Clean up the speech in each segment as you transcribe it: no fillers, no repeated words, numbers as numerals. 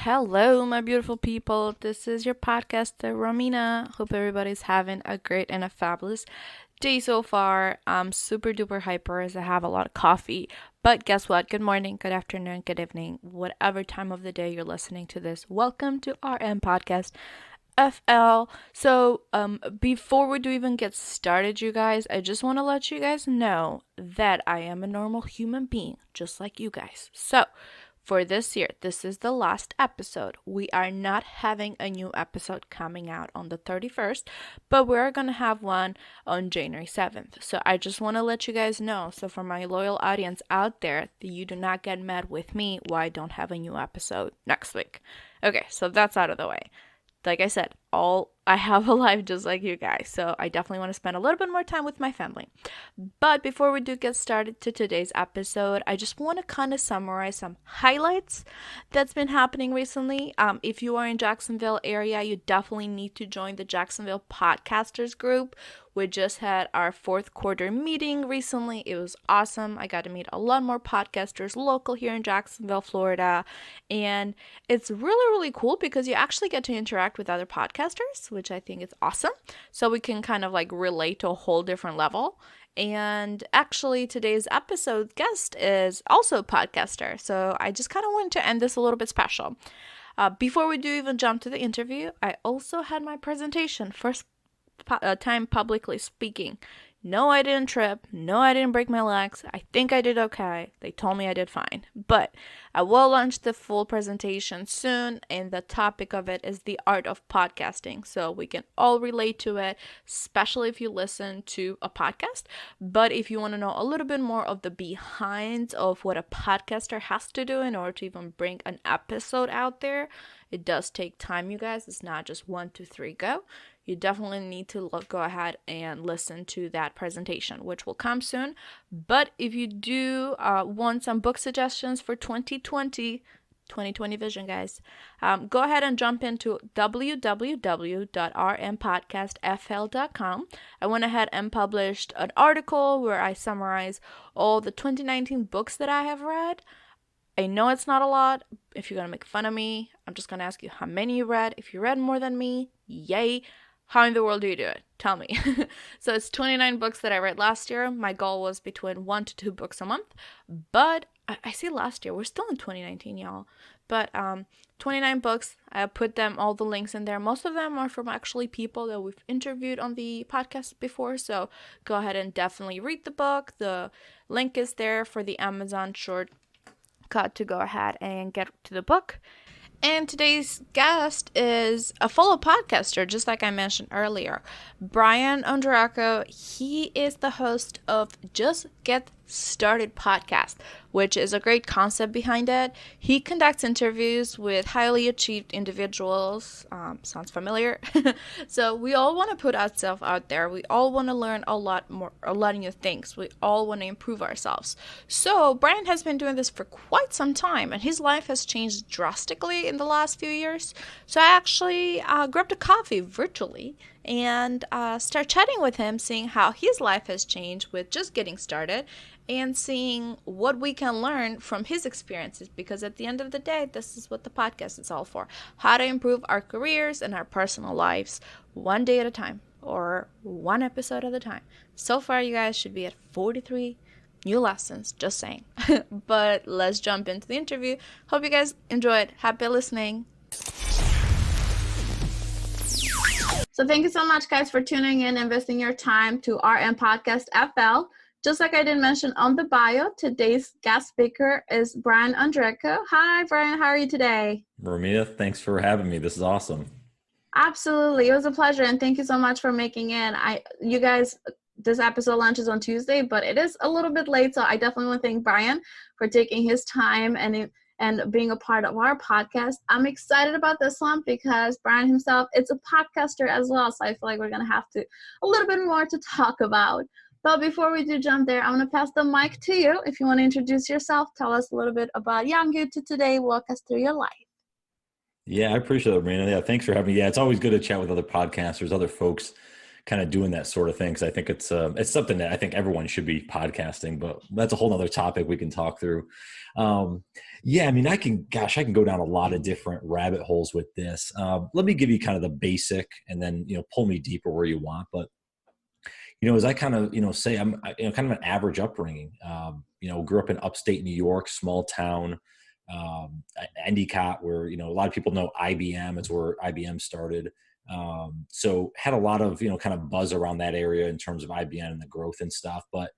Hello, my beautiful people. This is your podcaster, Romina. Hope everybody's having a great and a fabulous day so far. I'm super duper hyper as I have a lot of coffee. But guess what? Good morning, good afternoon, good evening, whatever time of the day you're listening to this. Welcome to RM Podcast FL. Before we do even get started, you guys, I just want to let you guys know that I am a normal human being, just like you guys. For this year, this is the last episode. We are not having a new episode coming out on the 31st, but we're going to have one on January 7th. So I just want to let you guys know. So for my loyal audience out there, that you do not get mad with me why I don't have a new episode next week. Okay, so that's out of the way. Like I said, I have a life just like you guys, so I definitely want to spend a little bit more time with my family. But before we do get started to today's episode, I just want to kind of summarize some highlights that's been happening recently. If you are in Jacksonville area, you definitely need to join the Jacksonville Podcasters group. We just had our fourth quarter meeting recently. It was awesome. I got to meet a lot more podcasters local here in Jacksonville, Florida. And it's really, really cool because you actually get to interact with other podcasters, which I think is awesome. So we can kind of like relate to a whole different level. And actually, today's episode guest is also a podcaster. So I just kind of wanted to end this a little bit special. Before we do even jump to the interview, I also had my presentation, first time publicly speaking. No, I didn't trip. No, I didn't break my legs. I think I did okay. They told me I did fine. But I will launch the full presentation soon, and the topic of it is the art of podcasting. So we can all relate to it, especially if you listen to a podcast. But if you want to know a little bit more of the behind of what a podcaster has to do in order to even bring an episode out there, it does take time, you guys. It's not just 1, 2, 3, go. You definitely need to go ahead and listen to that presentation, which will come soon. But if you do want some book suggestions for 2020 vision, guys, go ahead and jump into www.rmpodcastfl.com. I went ahead and published an article where I summarize all the 2019 books that I have read. I know it's not a lot. If you're going to make fun of me, I'm just going to ask you how many you read. If you read more than me, yay. How in the world do you do it? Tell me. So it's 29 books that I read last year. My goal was between 1 to 2 books a month. But I see last year. We're still in 2019, y'all. But 29 books. I put them, all the links in there. Most of them are from actually people that we've interviewed on the podcast before. So go ahead and definitely read the book. The link is there for the Amazon shortcut to go ahead and get to the book. And today's guest is a fellow podcaster, just like I mentioned earlier. Brian Ondrako, he is the host of Just Get Started podcast, which is a great concept behind it. He conducts interviews with highly achieved individuals. Sounds familiar? So we all want to put ourselves out there. We all want to learn a lot new things. We all want to improve ourselves. So Brian has been doing this for quite some time, and his life has changed drastically in the last few years. So I actually grabbed a coffee virtually and start chatting with him, seeing how his life has changed with just getting started and seeing what we can learn from his experiences, because at the end of the day, this is what the podcast is all for: how to improve our careers and our personal lives one day at a time, or one episode at a time. So far, you guys should be at 43 new lessons, just saying. But let's jump into the interview. Hope you guys enjoyed. Happy listening. So thank you so much, guys, for tuning in and investing your time to RM Podcast FL. Just like I did mention on the bio, today's guest speaker is Brian Ondrako. Hi, Brian. How are you today? Romina, thanks for having me. This is awesome. Absolutely. It was a pleasure. And thank you so much for making in. You guys, this episode launches on Tuesday, but it is a little bit late. So I definitely want to thank Brian for taking his time and being a part of our podcast. I'm excited about this one because Brian himself is a podcaster as well. So I feel like we're going to have a little bit more to talk about. But before we do jump there, I'm going to pass the mic to you. If you want to introduce yourself, tell us a little bit about you to today, walk us through your life. Yeah, I appreciate it, Marina. Yeah, thanks for having me. Yeah, it's always good to chat with other podcasters, other folks kind of doing that sort of thing. Cause I think it's something that I think everyone should be podcasting, but that's a whole nother topic we can talk through. Um, yeah, I mean, I can go down a lot of different rabbit holes with this. Let me give you kind of the basic and then, pull me deeper where you want. But as I kind of, say, kind of an average upbringing. Grew up in upstate New York, small town, Endicott, where a lot of people know IBM. It's where IBM started. So had a lot of kind of buzz around that area in terms of IBM and the growth and stuff. But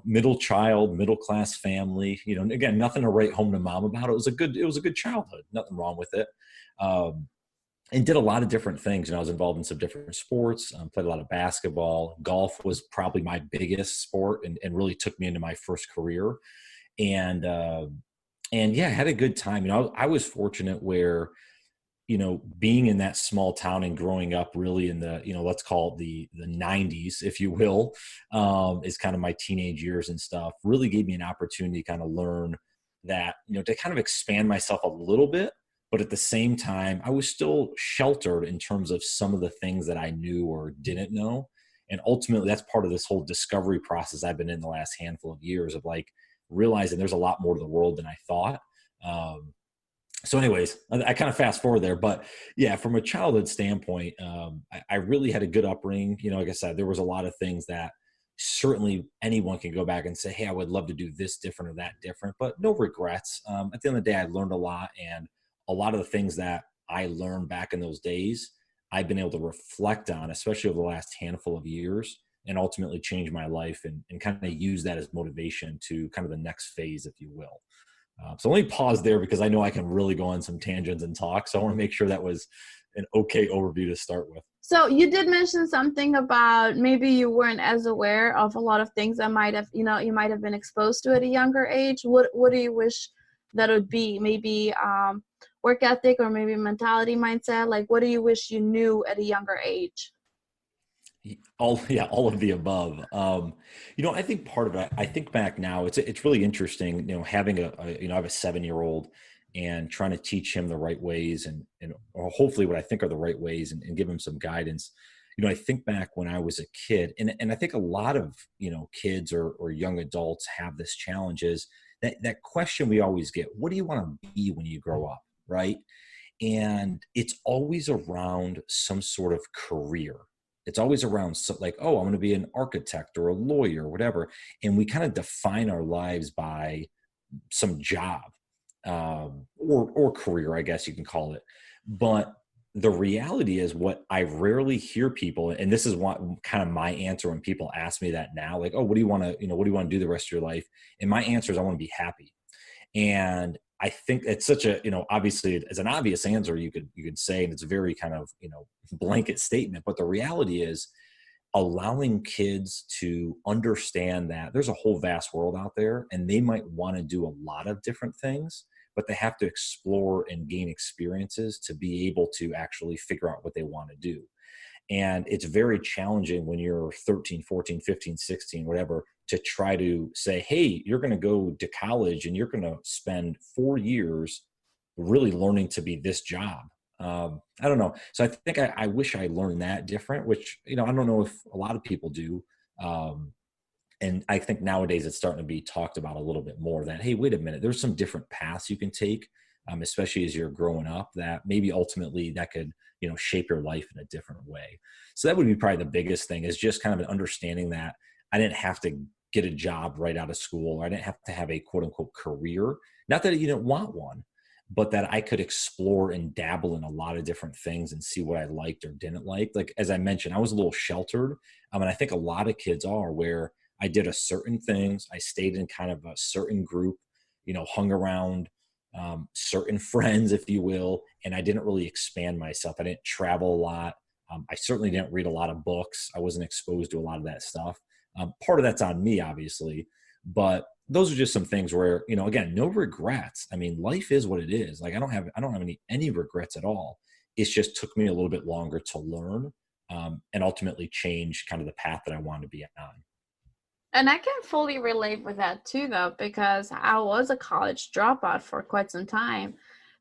middle child, middle class family. Again, nothing to write home to mom about. It was a good childhood. Nothing wrong with it. And did a lot of different things. I was involved in some different sports, played a lot of basketball. Golf was probably my biggest sport and really took me into my first career. And, and yeah, I had a good time. I was fortunate where, being in that small town and growing up really in the, let's call it the 90s, if you will, is kind of my teenage years and stuff, really gave me an opportunity to kind of learn that, to kind of expand myself a little bit. But at the same time, I was still sheltered in terms of some of the things that I knew or didn't know. And ultimately, that's part of this whole discovery process I've been in the last handful of years of like realizing there's a lot more to the world than I thought. So anyways, I kind of fast forward there, but yeah, from a childhood standpoint, I really had a good upbringing. Like I said, there was a lot of things that certainly anyone can go back and say, hey, I would love to do this different or that different, but no regrets. At the end of the day, I learned a lot, and a lot of the things that I learned back in those days, I've been able to reflect on, especially over the last handful of years, and ultimately change my life and kind of use that as motivation to kind of the next phase, if you will. So let me pause there because I know I can really go on some tangents and talk. So I want to make sure that was an okay overview to start with. So you did mention something about maybe you weren't as aware of a lot of things that might have, you might have been exposed to at a younger age. What do you wish that would be? Maybe work ethic or maybe mentality mindset? Like, what do you wish you knew at a younger age? All of the above. I think part of it, I think back now, it's really interesting, having I have a 7-year-old and trying to teach him the right ways and or hopefully what I think are the right ways and give him some guidance. I think back when I was a kid and I think a lot of, kids or young adults have this challenge is that question we always get, what do you want to be when you grow up? Right. And it's always around some sort of career. It's always around like, oh, I'm going to be an architect or a lawyer or whatever. And we kind of define our lives by some job or career, I guess you can call it. But the reality is what I rarely hear people, and this is what kind of my answer when people ask me that now, like, oh, what do you want to do the rest of your life? And my answer is I want to be happy. And I think it's such a, obviously it's an obvious answer you could say, and it's a very kind of, blanket statement. But the reality is allowing kids to understand that there's a whole vast world out there and they might want to do a lot of different things, but they have to explore and gain experiences to be able to actually figure out what they want to do. And it's very challenging when you're 13, 14, 15, 16, whatever, to try to say, hey, you're going to go to college and you're going to spend 4 years really learning to be this job. I don't know. So I think I wish I learned that different, which, I don't know if a lot of people do. And I think nowadays it's starting to be talked about a little bit more that, hey, wait a minute, there's some different paths you can take, especially as you're growing up, that maybe ultimately that could, shape your life in a different way. So that would be probably the biggest thing, is just kind of an understanding that I didn't have to get a job right out of school, or I didn't have to have a quote unquote career. Not that you didn't want one, but that I could explore and dabble in a lot of different things and see what I liked or didn't like. Like, as I mentioned, I was a little sheltered. And I think a lot of kids are, where I did a certain things. I stayed in kind of a certain group, hung around certain friends, if you will, and I didn't really expand myself. I didn't travel a lot. I certainly didn't read a lot of books. I wasn't exposed to a lot of that stuff. Part of that's on me, obviously, but those are just some things where, again, no regrets. I mean, life is what it is. Like, I don't have any regrets at all. It's just took me a little bit longer to learn and ultimately change kind of the path that I wanted to be on. And I can fully relate with that too, though, because I was a college dropout for quite some time.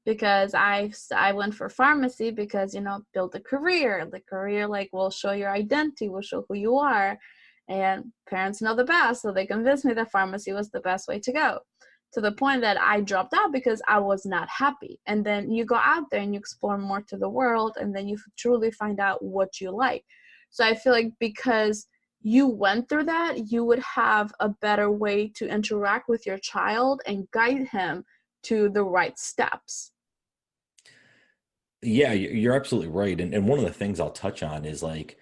because I went for pharmacy because, build a career. The career like will show your identity, will show who you are. And parents know the best, so they convinced me that pharmacy was the best way to go. To the point that I dropped out because I was not happy. And then you go out there and you explore more to the world, and then you truly find out what you like. So I feel like because you went through that, you would have a better way to interact with your child and guide him to the right steps. Yeah, you're absolutely right. And one of the things I'll touch on is like,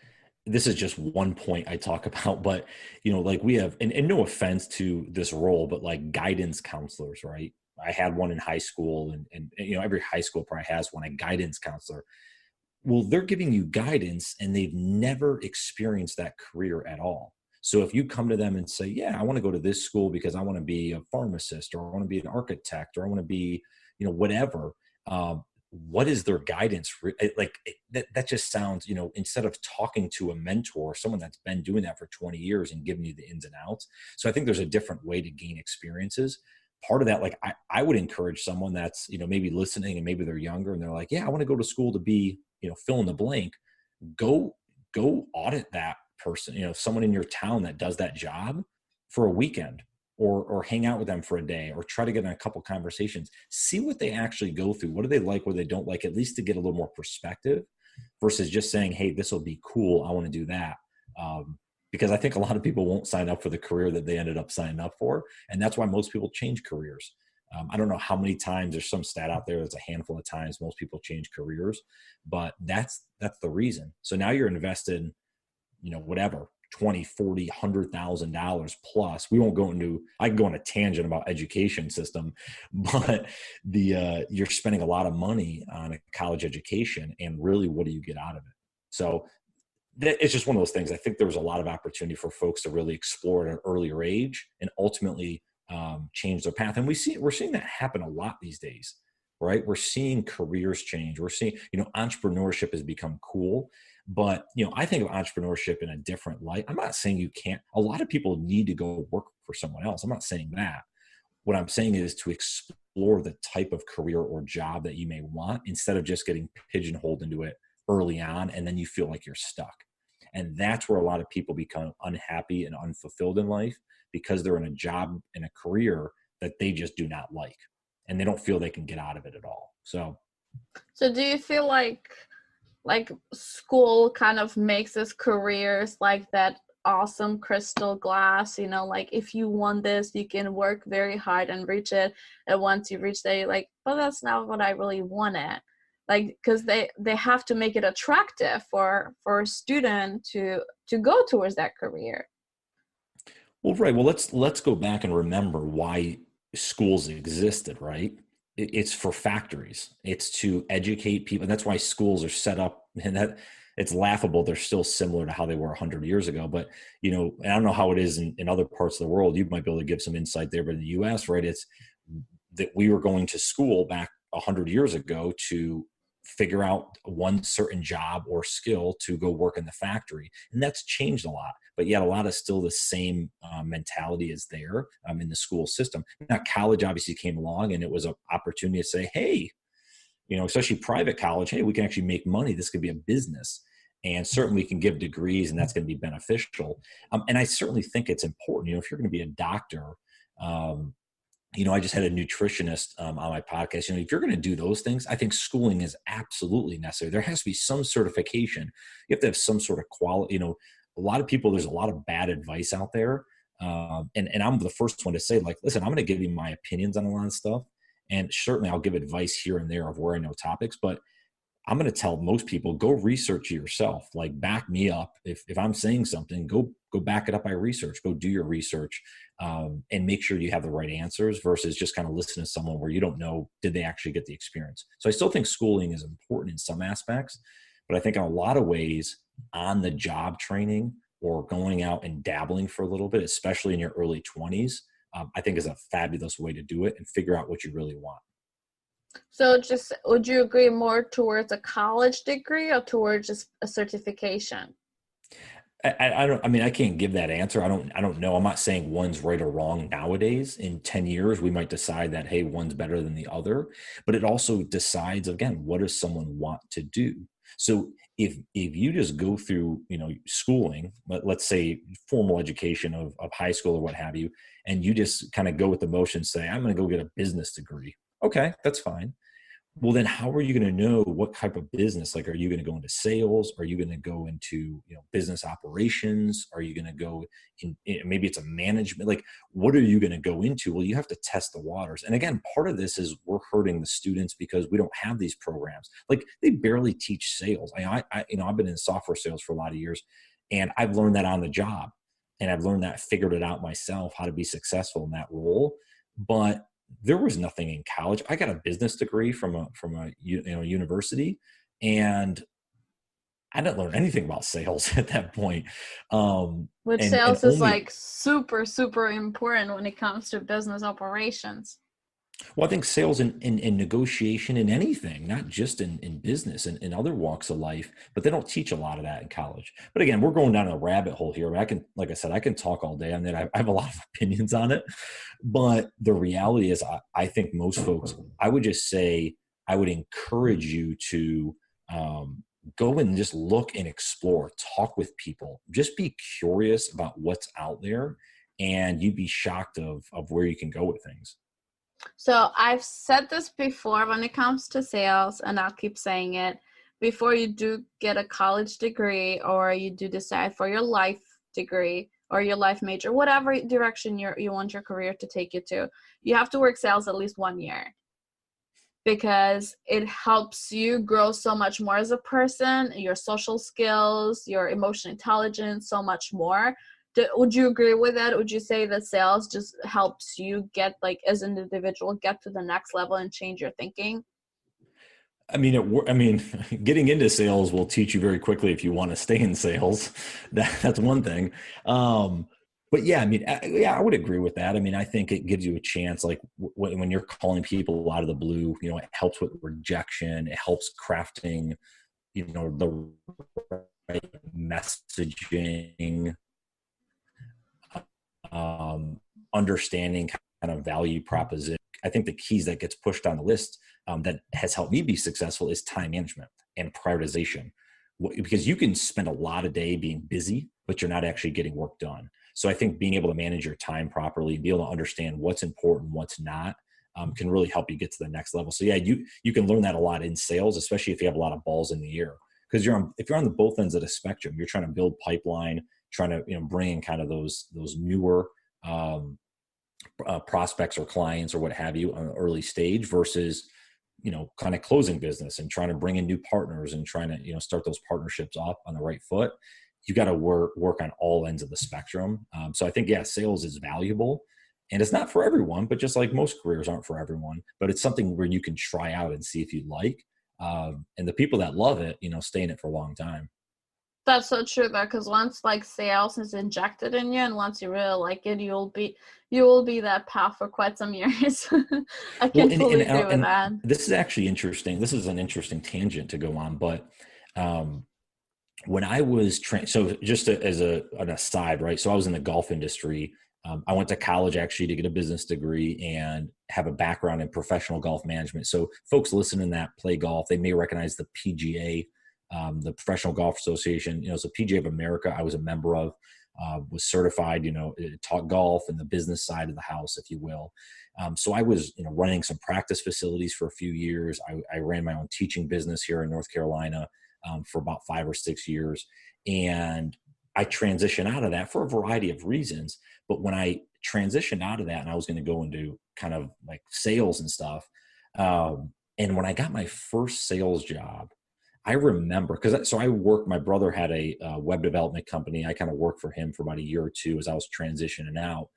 this is just one point I talk about, but like we have, and no offense to this role, but like guidance counselors, right? I had one in high school, and every high school probably has one, a guidance counselor. Well, they're giving you guidance and they've never experienced that career at all. So if you come to them and say, yeah, I want to go to this school because I want to be a pharmacist, or I want to be an architect, or I want to be, whatever, what is their guidance? That just sounds, instead of talking to a mentor, someone that's been doing that for 20 years and giving you the ins and outs. So I think there's a different way to gain experiences. Part of that, like I would encourage someone that's, maybe listening and maybe they're younger and they're like, yeah, I want to go to school to be, fill in the blank. Go audit that person, someone in your town that does that job for a weekend, or hang out with them for a day, or try to get in a couple conversations, see what they actually go through. What do they like, what they don't like, at least to get a little more perspective versus just saying, hey, this will be cool, I want to do that. Because I think a lot of people won't sign up for the career that they ended up signing up for. And that's why most people change careers. I don't know how many times, there's some stat out there that's a handful of times most people change careers, but that's the reason. So now you're invested, whatever, 20, 40, $100,000 plus. We won't go into, I can go on a tangent about education system, but you're spending a lot of money on a college education, and really, what do you get out of it? So it's just one of those things. I think there was a lot of opportunity for folks to really explore at an earlier age and ultimately change their path. And we're seeing that happen a lot these days, right? We're seeing careers change. We're seeing, entrepreneurship has become cool, but, I think of entrepreneurship in a different light. I'm not saying you can't, a lot of people need to go work for someone else. I'm not saying that. What I'm saying is to explore the type of career or job that you may want, instead of just getting pigeonholed into it early on, and then you feel like you're stuck. And that's where a lot of people become unhappy and unfulfilled in life, because they're in a job and a career that they just do not like, and they don't feel they can get out of it at all. So do you feel like school kind of makes us careers like that awesome crystal glass, like if you want this, you can work very hard and reach it. And once you reach there, you're like, but that's not what I really wanted. Like, because they have to make it attractive for a student to go towards that career. Well, right. Well, let's go back and remember why schools existed, right? It's for factories. It's to educate people. And that's why schools are set up, and that it's laughable. They're still similar to how they were 100 years ago. But, and I don't know how it is in other parts of the world. You might be able to give some insight there, but in the US, right, it's that we were going to school back 100 years ago to figure out one certain job or skill to go work in the factory. And that's changed a lot, but yet a lot of still the same mentality is there in the school system. Now, college obviously came along, and it was an opportunity to say, hey, especially private college, hey, we can actually make money. This could be a business. And certainly we can give degrees, and that's going to be beneficial. And I certainly think it's important, if you're going to be a doctor, I just had a nutritionist on my podcast. If you're going to do those things, I think schooling is absolutely necessary. There has to be some certification. You have to have some sort of quality. A lot of people, there's a lot of bad advice out there. And I'm the first one to say, like, listen, I'm going to give you my opinions on a lot of stuff. And certainly I'll give advice here and there of where I know topics, but I'm going to tell most people, go research it yourself. Like, back me up. If I'm saying something, go back it up by research. Go do your research, and make sure you have the right answers, versus just kind of listen to someone where you don't know, did they actually get the experience? So I still think schooling is important in some aspects, but I think in a lot of ways, on the job training or going out and dabbling for a little bit, especially in your early 20s, I think is a fabulous way to do it and figure out what you really want. So just, would you agree more towards a college degree or towards just a certification? I don't, I mean, I can't give that answer. I don't know. I'm not saying one's right or wrong nowadays. In 10 years, we might decide that, hey, one's better than the other, but it also decides, again, what does someone want to do? So if you just go through, schooling, let's say formal education of high school or what have you, and you just kind of go with the motion, say, I'm going to go get a business degree. Okay, that's fine. Well, then how are you going to know what type of business? Like, are you going to go into sales? Are you going to go into, business operations? Are you going to go maybe it's a management? Like, what are you going to go into? Well, you have to test the waters. And again, part of this is we're hurting the students because we don't have these programs. Like, they barely teach sales. I've been in software sales for a lot of years, and I've learned that on the job, and I've learned that, figured it out myself, how to be successful in that role. But there was nothing in college. I got a business degree from a university, and I didn't learn anything about sales at that point. Which And sales is only, like super, super important when it comes to business operations. well, I think sales and negotiation in anything, not just in business and in other walks of life, but they don't teach a lot of that in college. But again, we're going down a rabbit hole here. Like I said, I can talk all day on that. I have a lot of opinions on it, but the reality is I think most folks, I would just say, I would encourage you to go and just look and explore, talk with people, just be curious about what's out there, and you'd be shocked of where you can go with things. So I've said this before when it comes to sales, and I'll keep saying it. Before you do get a college degree, or you do decide for your life degree or your life major, whatever direction you want your career to take you to, you have to work sales at least 1 year, because it helps you grow so much more as a person, your social skills, your emotional intelligence, so much more. Would you agree with that? Would you say that sales just helps you get, like, as an individual, get to the next level and change your thinking? Getting into sales will teach you very quickly if you want to stay in sales. That's one thing. But yeah, yeah, I would agree with that. I think it gives you a chance. Like when you're calling people out of the blue, it helps with rejection. It helps crafting, the right messaging, understanding kind of value proposition. I think the keys that gets pushed on the list that has helped me be successful is time management and prioritization, because you can spend a lot of day being busy, but you're not actually getting work done. So I think being able to manage your time properly, be able to understand what's important, what's not, can really help you get to the next level. So yeah, you can learn that a lot in sales, especially if you have a lot of balls in the air, because if you're on the both ends of the spectrum, you're trying to build pipeline, trying to bring in kind of those newer prospects or clients or what have you on an early stage versus kind of closing business and trying to bring in new partners and trying to start those partnerships off on the right foot. You got to work on all ends of the spectrum. So I think, yeah, sales is valuable, and it's not for everyone, but just like most careers aren't for everyone, but it's something where you can try out and see if you like. And the people that love it, stay in it for a long time. That's so true, though, because once, like, sales is injected in you, and once you really like it, you will be that path for quite some years. I Well, can fully agree with and that. this is actually interesting. This is an interesting tangent to go on, but um, when I was so just as an aside, right? So I was in the golf industry. I went to college actually to get a business degree and have a background in professional golf management. So folks listening that play golf, they may recognize the PGA, the Professional Golf Association. It's a PGA of America. I was a member of. Was certified, taught golf and the business side of the house, if you will. So I was, running some practice facilities for a few years. I ran my own teaching business here in North Carolina for about 5 or 6 years. And I transitioned out of that for a variety of reasons. But when I transitioned out of that and I was going to go into kind of like sales and stuff, and when I got my first sales job, I remember so I worked, my brother had a web development company. I kind of worked for him for about a year or two as I was transitioning out.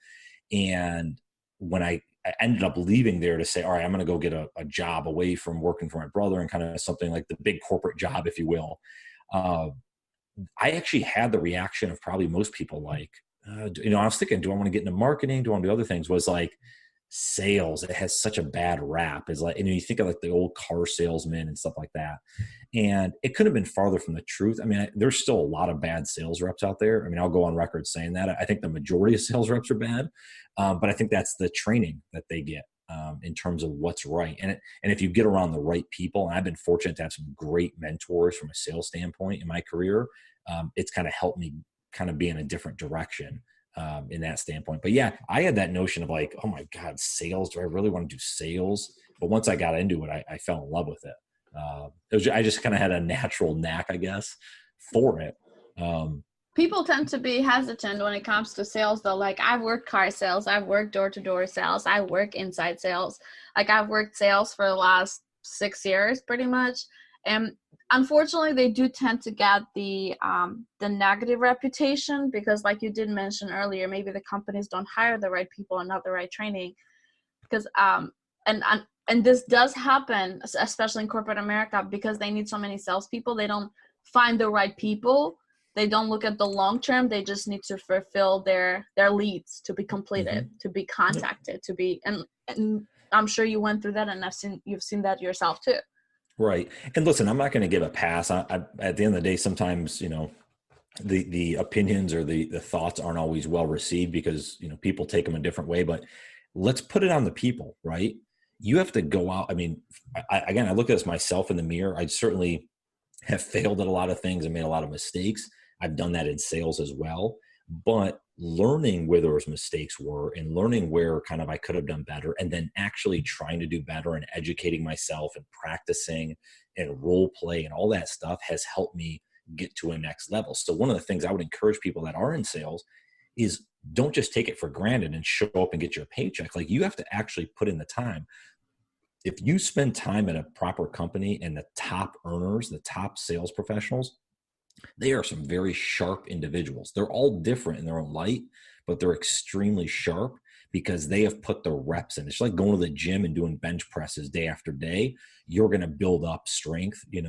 And when I ended up leaving there to say, all right, I'm going to go get a job away from working for my brother and kind of something like the big corporate job, if you will. Uh, I actually had the reaction of probably most people, like, I was thinking, do I want to get into marketing? Do I want to do other things? Was like, sales, it has such a bad rap. It's like, you think of like the old car salesmen and stuff like that. And it could have been farther from the truth. I mean, there's still a lot of bad sales reps out there. I mean, I'll go on record saying that. I think the majority of sales reps are bad, but I think that's the training that they get in terms of what's right. And if you get around the right people, and I've been fortunate to have some great mentors from a sales standpoint in my career, it's kind of helped me kind of be in a different direction in that standpoint. But yeah, I had that notion of like, oh my God, sales, do I really want to do sales? But once I got into it, I fell in love with it. I just kind of had a natural knack, I guess, for it. People tend to be hesitant when it comes to sales though. Like, I've worked car sales, I've worked door-to-door sales, I work inside sales. Like, I've worked sales for the last 6 years pretty much. And unfortunately, they do tend to get the negative reputation because, like you did mention earlier, maybe the companies don't hire the right people and not the right training. Because and this does happen, especially in corporate America, because they need so many salespeople. They don't find the right people. They don't look at the long term. They just need to fulfill their leads to be completed, to be contacted, to be and I'm sure you went through that, and you've seen that yourself too. Right. And listen, I'm not going to give a pass. At the end of the day, sometimes, the opinions or the thoughts aren't always well received because, people take them a different way, but let's put it on the people, right? You have to go out. I mean, I look at this myself in the mirror. I certainly have failed at a lot of things and made a lot of mistakes. I've done that in sales as well, but learning where those mistakes were and learning where kind of I could have done better, and then actually trying to do better and educating myself and practicing and role play and all that stuff has helped me get to a next level. So one of the things I would encourage people that are in sales is don't just take it for granted and show up and get your paycheck. Like, you have to actually put in the time. If you spend time at a proper company and the top earners, the top sales professionals, they are some very sharp individuals. They're all different in their own light, but they're extremely sharp because they have put the reps in. It's like going to the gym and doing bench presses day after day. You're going to build up strength, in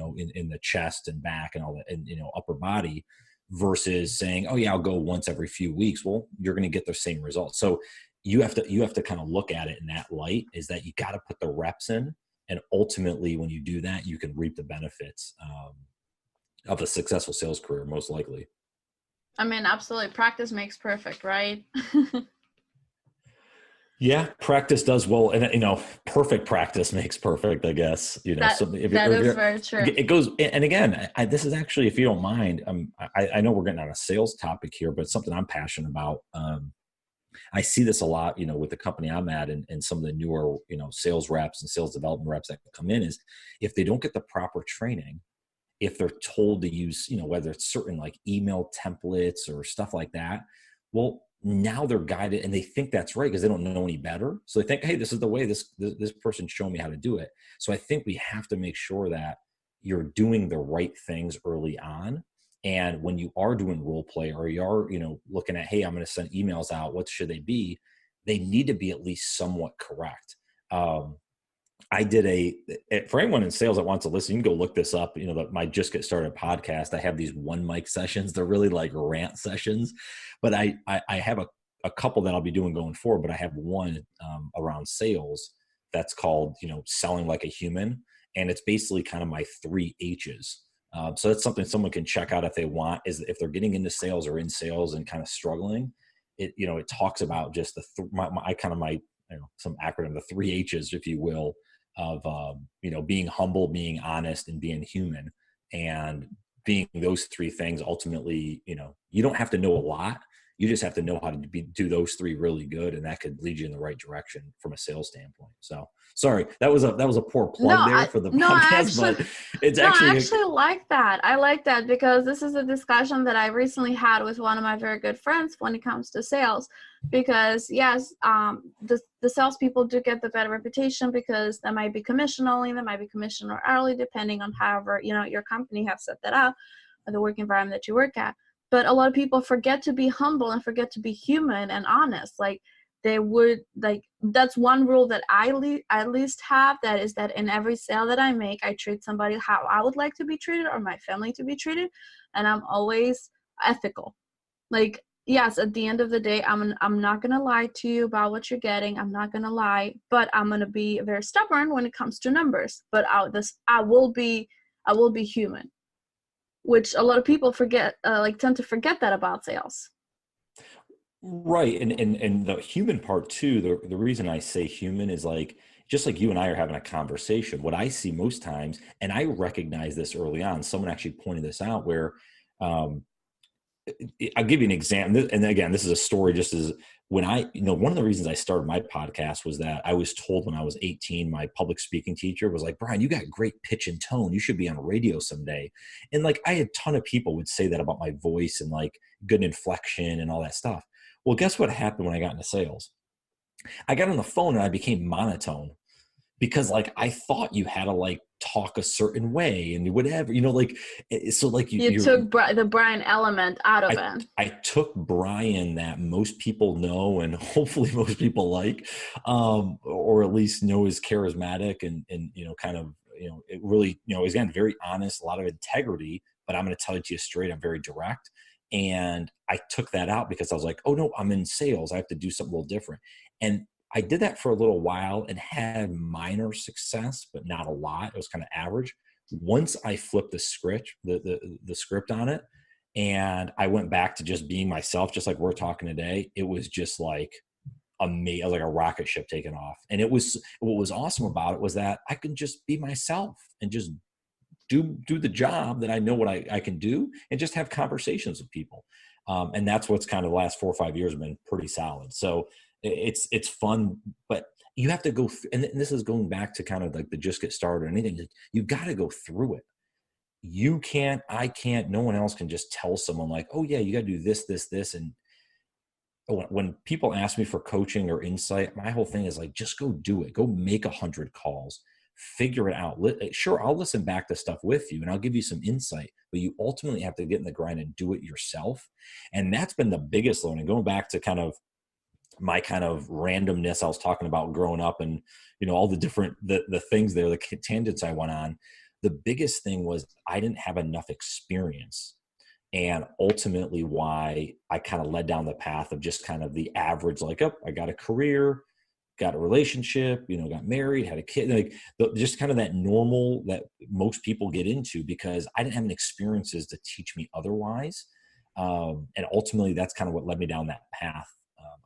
the chest and back and all that, and, upper body, versus saying, oh yeah, I'll go once every few weeks. Well, you're going to get the same results. So you have to kind of look at it in that light, is that you got to put the reps in. And ultimately, when you do that, you can reap the benefits of a successful sales career, most likely. I mean, absolutely. Practice makes perfect, right? Yeah, practice does well. And, perfect practice makes perfect, I guess. That is very true. It goes, and again, this is actually, if you don't mind, I know we're getting on a sales topic here, but it's something I'm passionate about. I see this a lot, with the company I'm at and some of the newer, sales reps and sales development reps that come in, is if they don't get the proper training, if they're told to use, whether it's certain like email templates or stuff like that, well, now they're guided and they think that's right because they don't know any better. So they think, hey, this is the way this person's showing me how to do it. So I think we have to make sure that you're doing the right things early on. And when you are doing role play, or you are, looking at, hey, I'm going to send emails out, what should they be? They need to be at least somewhat correct. I did for anyone in sales that wants to listen, you can go look this up. My Just Get Started podcast, I have these one mic sessions. They're really like rant sessions, but I have a couple that I'll be doing going forward, but I have one around sales that's called, Selling Like a Human. And it's basically kind of my 3 H's. So that's something someone can check out if they want, is if they're getting into sales or in sales and kind of struggling, it talks about just some acronym, the 3 H's, if you will, of, being humble, being honest, and being human. And being those 3 things, ultimately, you don't have to know a lot. You just have to know how to do those 3 really good, and that could lead you in the right direction from a sales standpoint. So, sorry, that was a poor plug for the podcast, but it's actually. I actually like that. I like that because this is a discussion that I recently had with one of my very good friends when it comes to sales. Because yes, the salespeople do get the bad reputation because they might be commission only, they might be commission or hourly, depending on however your company have set that up, or the work environment that you work at. But a lot of people forget to be humble and forget to be human and honest. Like, that's one rule that I at least have, that is that in every sale that I make, I treat somebody how I would like to be treated, or my family to be treated. And I'm always ethical. Like, yes, at the end of the day, I'm not gonna lie to you about what you're getting. I'm not gonna lie, but I'm gonna be very stubborn when it comes to numbers. But I will be human, which a lot of people forget, like tend to forget that about sales. Right. And the human part too, the reason I say human is like, just like you and I are having a conversation, what I see most times, and I recognize this early on, someone actually pointed this out where, um, I'll give you an example. And again, this is a story just as when one of the reasons I started my podcast was that I was told when I was 18, my public speaking teacher was like, Brian, you got great pitch and tone. You should be on radio someday. And like, I had a ton of people would say that about my voice and like good inflection and all that stuff. Well, guess what happened when I got into sales? I got on the phone and I became monotone because like I thought you had to like talk a certain way and whatever, like so like You took the Brian element out of it. I took Brian that most people know and hopefully most people like, or at least know is charismatic and kind of it really again very honest, a lot of integrity. But I'm going to tell it to you straight. I'm very direct. And I took that out because I was like, oh no, I'm in sales. I have to do something a little different. And I did that for a little while and had minor success, but not a lot. It was kind of average. Once I flipped the script, the script on it, and I went back to just being myself, just like we're talking today, it was just like amazing, like a rocket ship taking off. And it was, what was awesome about it was that I could just be myself and just do the job that I know what I can do and just have conversations with people. And that's what's kind of the last 4 or 5 years have been pretty solid. So it's fun, but you have to go and this is going back to kind of like the just get started or anything. You got to go through it. You can't, I can't, no one else can just tell someone like, oh yeah, you got to do this, this, this. And when people ask me for coaching or insight, my whole thing is like, just go do it. Go make 100 calls, figure it out. Sure, I'll listen back to stuff with you and I'll give you some insight, but you ultimately have to get in the grind and do it yourself. And that's been the biggest learning. Going back to kind of my kind of randomness I was talking about growing up and, all the different, the things there, the tangents I went on. The biggest thing was I didn't have enough experience, and ultimately why I kind of led down the path of just kind of the average, like, oh, I got a career, got a relationship, got married, had a kid, like just kind of that normal that most people get into because I didn't have any experiences to teach me otherwise. And ultimately that's kind of what led me down that path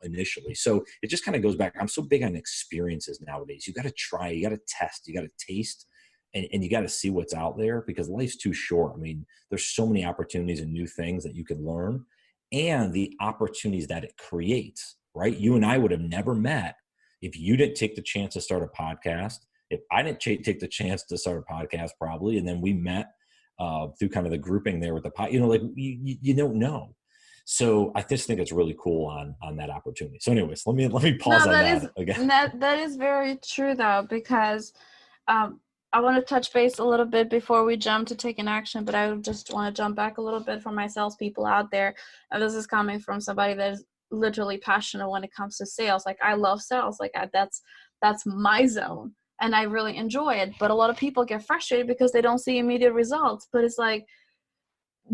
initially. So it just kind of goes back. I'm so big on experiences nowadays. You got to try, you got to test, you got to taste, and you got to see what's out there because life's too short. I mean, there's so many opportunities and new things that you can learn and the opportunities that it creates, right? You and I would have never met if you didn't take the chance to start a podcast, if I didn't take the chance to start a podcast probably, and then we met through kind of the grouping there with the pod, like you don't know. So I just think it's really cool on that opportunity. So anyways, let me pause on that again. That is very true though, because I want to touch base a little bit before we jump to taking action, but I just want to jump back a little bit for my salespeople out there. And this is coming from somebody that is literally passionate when it comes to sales. Like I love sales. Like that's my zone and I really enjoy it. But a lot of people get frustrated because they don't see immediate results. But it's like,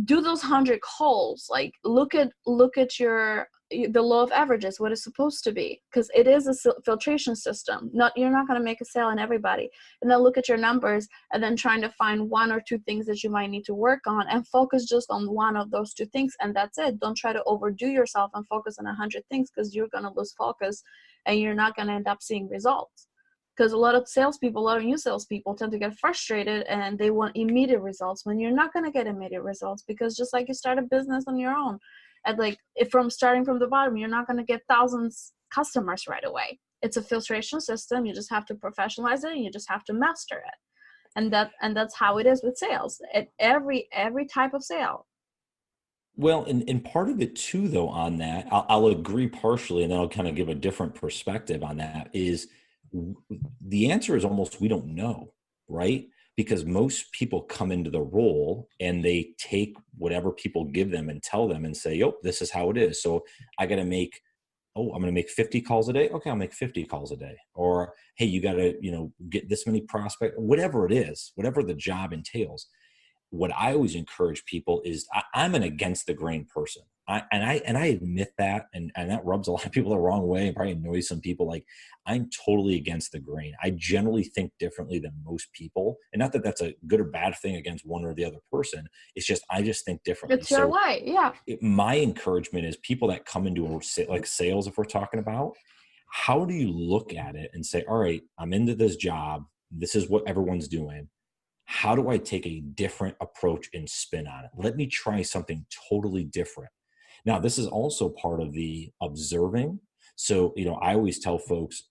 do those 100 calls, like look at the law of averages, what it's supposed to be, because it is a filtration system. You're not going to make a sale on everybody. And then look at your numbers and then trying to find 1 or 2 things that you might need to work on and focus just on one of those 2 things. And that's it. Don't try to overdo yourself and focus on 100 things because you're going to lose focus and you're not going to end up seeing results. Because a lot of new salespeople tend to get frustrated and they want immediate results when you're not going to get immediate results, because just like you start a business on your own, and like if from starting from the bottom, you're not going to get thousands customers right away. It's a filtration system. You just have to professionalize it and you just have to master it. And that's how it is with sales at every type of sale. Well, and part of it too, though, on that, I'll agree partially, and then I'll kind of give a different perspective on that is, the answer is almost we don't know, right? Because most people come into the role and they take whatever people give them and tell them and say, "Yo, this is how it is." So I got to make, I'm going to make 50 calls a day. Okay, I'll make 50 calls a day. Or, hey, you got to, get this many prospects, whatever it is, whatever the job entails. What I always encourage people is I'm an against the grain person. I admit that, and that rubs a lot of people the wrong way and probably annoys some people. Like, I'm totally against the grain. I generally think differently than most people, and not that that's a good or bad thing against one or the other person. It's just I just think differently. It's your way, yeah. My encouragement is people that come into like sales, if we're talking about, how do you look at it and say, all right, I'm into this job. This is what everyone's doing. How do I take a different approach and spin on it? Let me try something totally different. Now, this is also part of the observing. So, I always tell folks,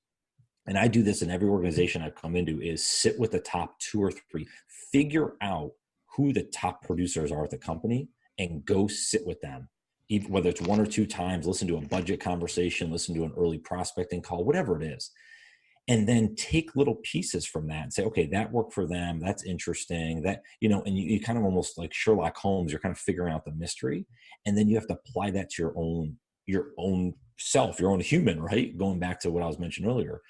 and I do this in every organization I've come into, is sit with the top 2 or 3, figure out who the top producers are at the company and go sit with them. Even whether it's 1 or 2 times, listen to a budget conversation, listen to an early prospecting call, whatever it is. And then take little pieces from that and say, okay, that worked for them. That's interesting. That, and you kind of almost like Sherlock Holmes, you're kind of figuring out the mystery. And then you have to apply that to your own self, your own human, right? Going back to what I was mentioning earlier.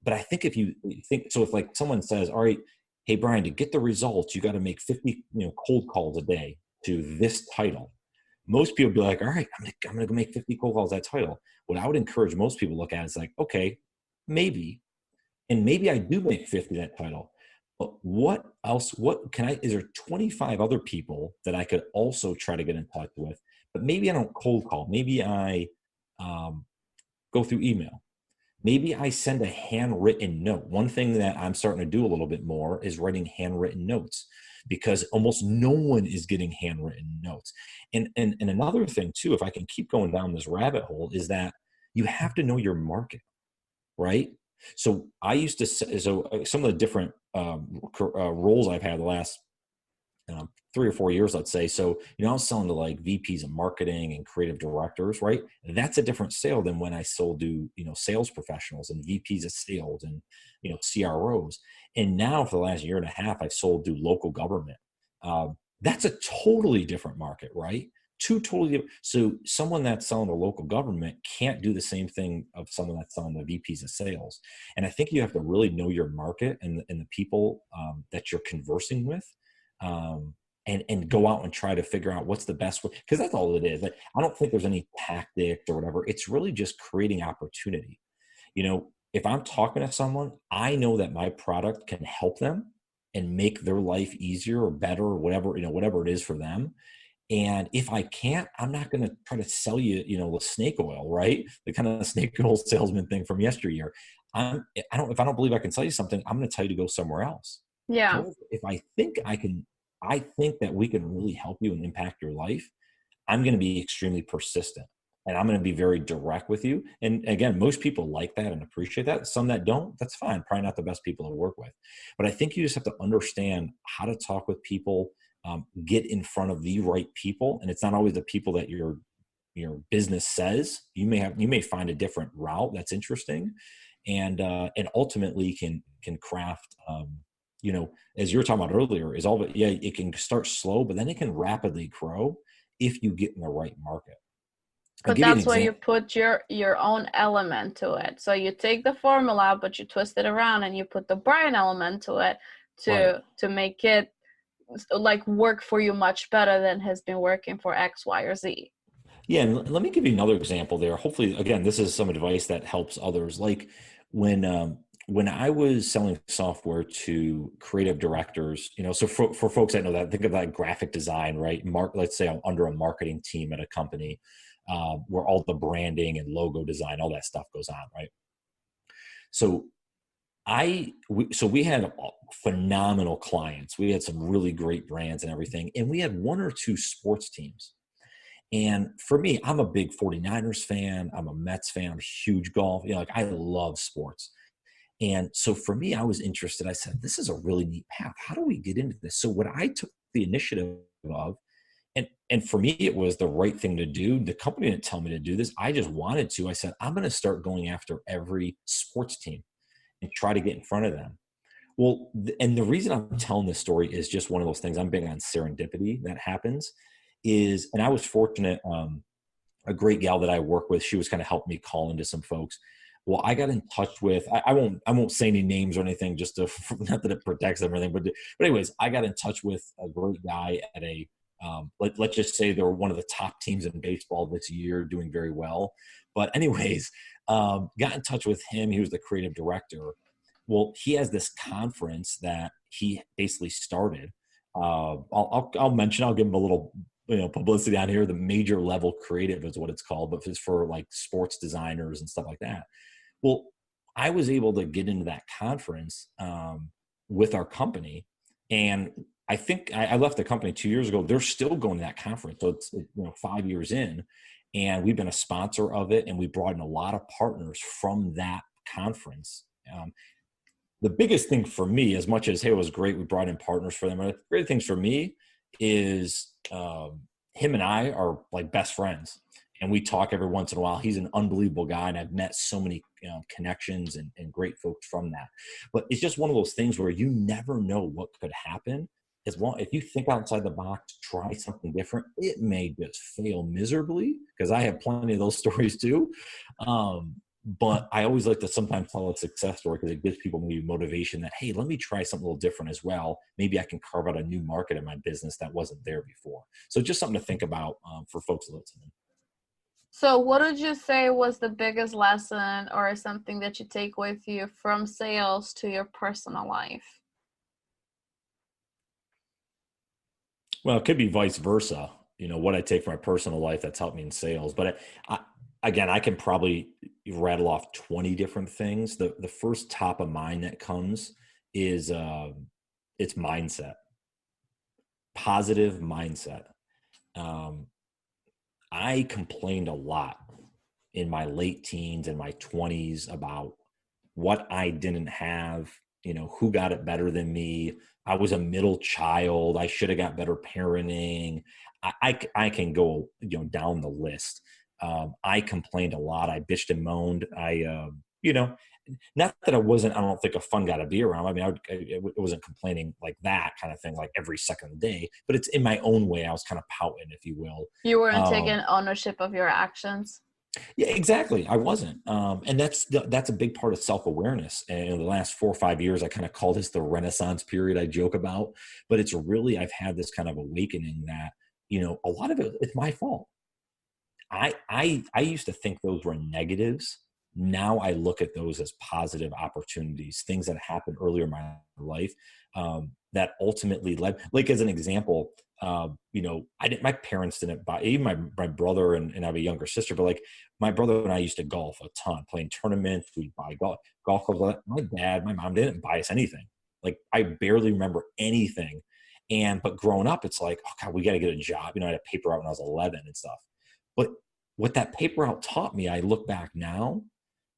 But I think if you think, so if like someone says, all right, hey, Brian, to get the results, you got to make 50, cold calls a day to this title. Most people be like, all right, I'm going to go make 50 cold calls, that title. What I would encourage most people to look at is like, okay, maybe I do make 50 that title, but what else, is there 25 other people that I could also try to get in touch with, but maybe I don't cold call. Maybe I go through email. Maybe I send a handwritten note. One thing that I'm starting to do a little bit more is writing handwritten notes, because almost no one is getting handwritten notes. And another thing too, if I can keep going down this rabbit hole, is that you have to know your market, right? So I used to, some of the different roles I've had the last 3 or 4 years, let's say. So, I was selling to like VPs of marketing and creative directors, right? That's a different sale than when I sold to, sales professionals and VPs of sales and, CROs. And now for the last year and a half, I've sold to local government. That's a totally different market, right? Two totally different. So someone that's selling to local government can't do the same thing of someone that's selling to VPs of sales. And I think you have to really know your market and the people that you're conversing with. And go out and try to figure out what's the best way, because that's all it is. Like, I don't think there's any tactics or whatever. It's really just creating opportunity. If I'm talking to someone, I know that my product can help them and make their life easier or better or whatever, whatever it is for them. And if I can't, I'm not going to try to sell you, the snake oil, right? The kind of snake oil salesman thing from yesteryear. If I don't believe I can sell you something, I'm going to tell you to go somewhere else. Yeah. However, if I think that we can really help you and impact your life, I'm going to be extremely persistent, and I'm going to be very direct with you. And again, most people like that and appreciate that. Some that don't, that's fine. Probably not the best people to work with. But I think you just have to understand how to talk with people, get in front of the right people. And it's not always the people that your business says. You may find a different route that's interesting, and ultimately can craft, as you were talking about earlier, is all of it. Yeah, it can start slow, but then it can rapidly grow if you get in the right market. But that's where you put your own element to it. So you take the formula, but you twist it around and you put the Brian element to it to make it like work for you much better than has been working for X, Y, or Z. Yeah, and let me give you another example there. Hopefully, again, this is some advice that helps others. Like when I was selling software to creative directors, so for folks that know that, think of that graphic design, right? Let's say I'm under a marketing team at a company where all the branding and logo design, all that stuff goes on, right? So we had phenomenal clients. We had some really great brands and everything. And we had 1 or 2 sports teams. And for me, I'm a big 49ers fan. I'm a Mets fan. I'm a huge golf. I love sports. And so for me, I was interested. I said, this is a really neat path. How do we get into this? So what I took the initiative of, and for me, it was the right thing to do. The company didn't tell me to do this. I just wanted to. I said, I'm going to start going after every sports team and try to get in front of them. Well, and the reason I'm telling this story is just one of those things. I'm big on serendipity that happens. And I was fortunate, a great gal that I work with, she was kind of helped me call into some folks. Well, I got in touch with, I won't say any names or anything, just to, not that it protects them or anything, but anyways, I got in touch with a great guy at a Let's just say they were one of the top teams in baseball this year, doing very well. But anyways, got in touch with him. He was the creative director. Well, he has this conference that he basically started. I'll mention, I'll give him a little, publicity on here. The Major Level Creative is what it's called, but it's for like sports designers and stuff like that. Well, I was able to get into that conference with our company, and I think I left the company 2 years ago. They're still going to that conference, so it's 5 years in, and we've been a sponsor of it, and we brought in a lot of partners from that conference. The biggest thing for me, as much as, hey, it was great, we brought in partners for them, the great things for me is him and I are like best friends, and we talk every once in a while. He's an unbelievable guy, and I've met so many connections and great folks from that. But it's just one of those things where you never know what could happen. As well, if you think outside the box, try something different, it may just fail miserably, because I have plenty of those stories too. But I always like to sometimes tell a success story, because it gives people maybe motivation that, hey, let me try something a little different as well. Maybe I can carve out a new market in my business that wasn't there before. So just something to think about for folks listening. So what would you say was the biggest lesson or something that you take with you from sales to your personal life? Well, it could be vice versa. What I take from my personal life that's helped me in sales. But again, I can probably rattle off 20 different things. The first top of mind that comes is it's mindset, positive mindset. I complained a lot in my late teens and my 20s about what I didn't have, who got it better than me. I was a middle child. I should have got better parenting. I can go, down the list. I complained a lot. I bitched and moaned. Not that I don't think a fun guy to be around. I mean, I wasn't complaining like that kind of thing, like every second of the day, but it's in my own way. I was kind of pouting, if you will. You weren't taking ownership of your actions. Yeah, exactly. I wasn't. And that's a big part of self-awareness. And in the last 4 or 5 years, I kind of call this the Renaissance period I joke about, but it's really, I've had this kind of awakening that, a lot of it's my fault. I used to think those were negatives. Now I look at those as positive opportunities, things that happened earlier in my life that ultimately led, like as an example, my parents didn't buy, even my brother and I have a younger sister, but like my brother and I used to golf a ton, playing tournaments. We'd buy golf clubs. My dad, my mom didn't buy us anything. Like I barely remember anything. But growing up, it's like, oh God, we got to get a job. I had a paper out when I was 11 and stuff. But what that paper out taught me, I look back now,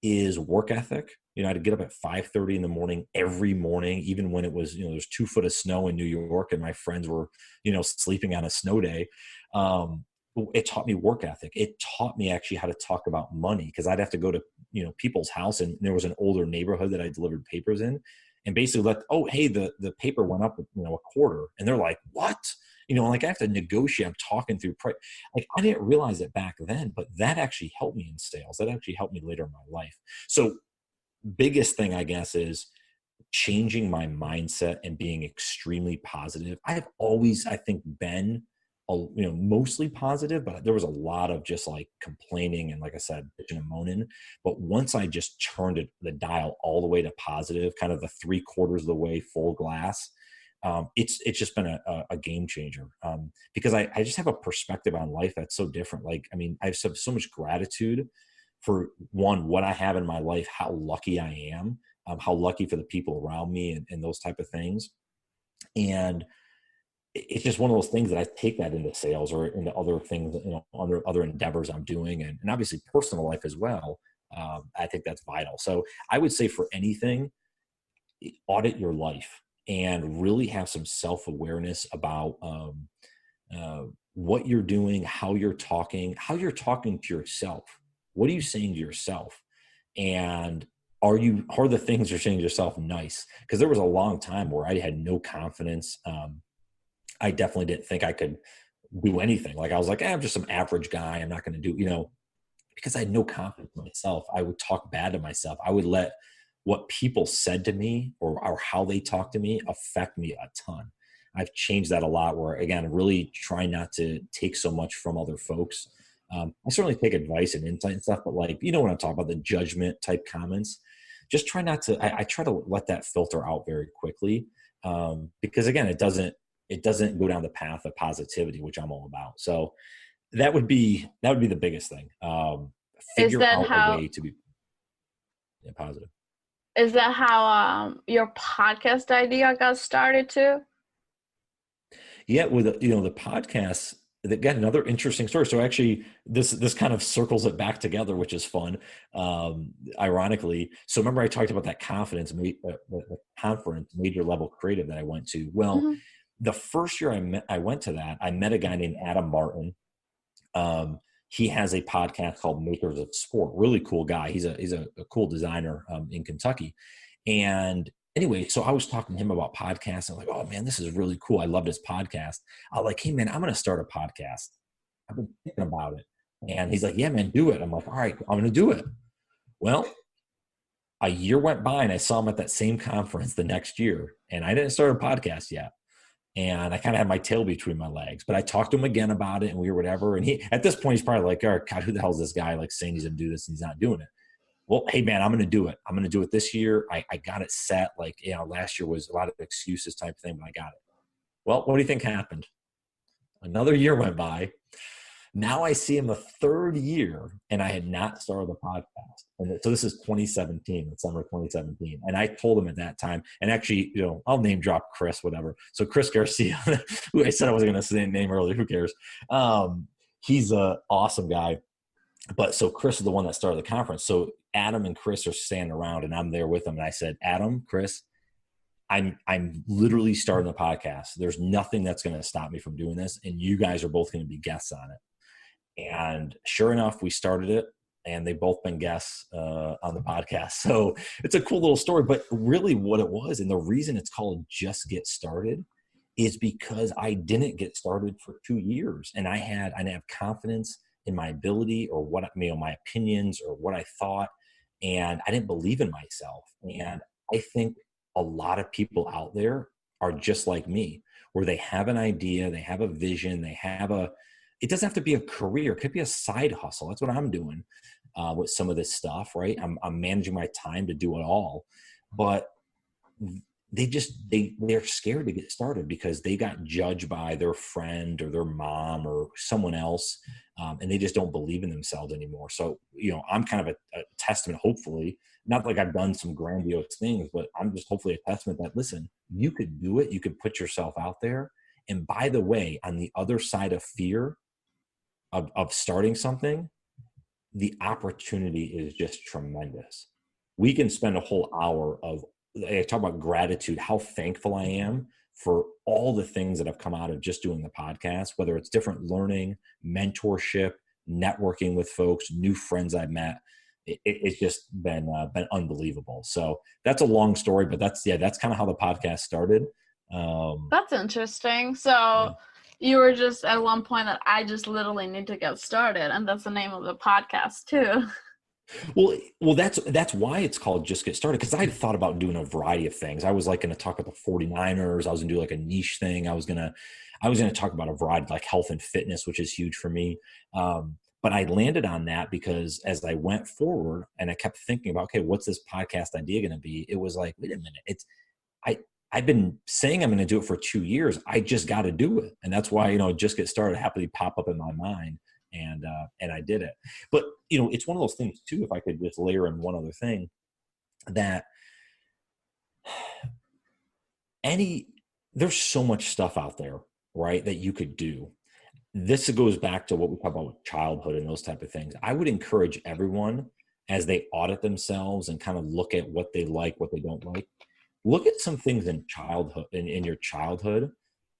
is work ethic. I had to get up at 5:30 in the morning every morning, even when it was, there's 2 foot of snow in New York and my friends were, sleeping on a snow day. It taught me work ethic. It taught me actually how to talk about money, because I'd have to go to, people's house, and there was an older neighborhood that I delivered papers in, and basically hey, the paper went up, a quarter, and they're like, what? Like I have to negotiate. I'm talking through price. Like I didn't realize it back then, but that actually helped me in sales. That actually helped me later in my life. So biggest thing, I guess, is changing my mindset and being extremely positive. I've always, I think, been, mostly positive, but there was a lot of just like complaining and, like I said, bitching and moaning. But once I just turned the dial all the way to positive, kind of the 3/4 of the way full glass, it's just been a game changer, because I just have a perspective on life that's so different. Like, I mean, I have so much gratitude for what I have in my life, how lucky I am, how lucky for the people around me and those type of things. And it's just one of those things that I take that into sales or into other things, other endeavors I'm doing, and obviously personal life as well. I think that's vital. So I would say for anything, audit your life and really have some self-awareness about what you're doing, how you're talking to yourself. What are you saying to yourself? And are the things you're saying to yourself nice? Because there was a long time where I had no confidence. I definitely didn't think I could do anything. Like I was like, I'm just some average guy. I'm not going to do, because I had no confidence in myself. I would talk bad to myself. I would let what people said to me or how they talked to me affect me a ton. I've changed that a lot where, again, really try not to take so much from other folks. I certainly take advice and insight and stuff, but like, you know, when I'm talking about the judgment type comments, just try not to, I try to let that filter out very quickly. Because again, it doesn't go down the path of positivity, which I'm all about. So that would be the biggest thing. Is Figure that out a how way to be positive. is that how your podcast idea got started too? Yeah, with you know the podcasts, that got another interesting story. So actually, this kind of circles it back together, which is fun. Ironically, so remember I talked about that the conference, major level creative that I went to. Well, Mm-hmm. the first year I went to that, I met a guy named Adam Martin. He has a podcast called Makers of Sport. Really cool guy. He's a cool designer in Kentucky. And anyway, so I was talking to him about podcasts. I'm like, oh man, this is really cool. I loved his podcast. I'm like, hey man, I'm going to start a podcast. I've been thinking about it. And he's like, yeah, man, do it. I'm like, all right, I'm going to do it. Well, a year went by and I saw him at that same conference the next year. And I didn't start a podcast yet. And I kind of had my tail between my legs, but I talked to him again about it and we were whatever. And he, at this point, he's probably like, oh, God, who the hell is this guy like saying he's going to do this and he's not doing it? Well, hey man, I'm going to do it. I'm going to do it this year. I got it set. Like, you know, last year was a lot of excuses type thing, but I got it. Well, what do you think happened? Another year went by. Now I see him the third year and I had not started the podcast. And so this is 2017, summer 2017. And I told him at that time, and actually, you know, I'll name drop Chris, whatever. So Chris Garcia, who I said I wasn't going to say name earlier, who cares? He's an awesome guy. But so Chris is the one that started the conference. So Adam and Chris are standing around and I'm there with them. And I said, Adam, Chris, I'm literally starting the podcast. There's nothing that's going to stop me from doing this. And you guys are both going to be guests on it. And sure enough, we started it and they've both been guests on the podcast. So it's a cool little story, but really what it was, and the reason it's called Just Get Started is because I didn't get started for 2 years and I didn't have confidence in my ability or what, you know, my opinions or what I thought. And I didn't believe in myself. And I think a lot of people out there are just like me, where they have an idea, they have a vision, it doesn't have to be a career. It could be a side hustle. That's what I'm doing with some of this stuff, right? I'm managing my time to do it all, but they're scared to get started because they got judged by their friend or their mom or someone else. And they just don't believe in themselves anymore. So, you know, I'm kind of a testament, hopefully, not like I've done some grandiose things, but I'm just hopefully a testament that, listen, you could do it. You could put yourself out there. And by the way, on the other side of fear of starting something, the opportunity is just tremendous. We can spend a whole hour I talk about gratitude, how thankful I am for all the things that have come out of just doing the podcast, whether it's different learning, mentorship, networking with folks, new friends I've met. It's just been unbelievable. So that's a long story, but that's kind of how the podcast started. That's interesting. So you were just at one point that I just literally need to get started, and that's the name of the podcast too. Well, that's why it's called Just Get Started, because I had thought about doing a variety of things. I was like going to talk about the 49ers. I was going to do like a niche thing. I was going to talk about a variety, like health and fitness, which is huge for me. But I landed on that because as I went forward and I kept thinking about, okay, what's this podcast idea going to be? It was like, wait a minute, I've been saying I'm going to do it for 2 years. I just got to do it. And that's why, you know, Just Get Started happily pop up in my mind. And I did it. But, you know, it's one of those things too, if I could just layer in one other thing, that there's so much stuff out there, right, that you could do. This goes back to what we talk about with childhood and those type of things. I would encourage everyone, as they audit themselves and kind of look at what they like, what they don't like, look at some things in childhood, in your childhood,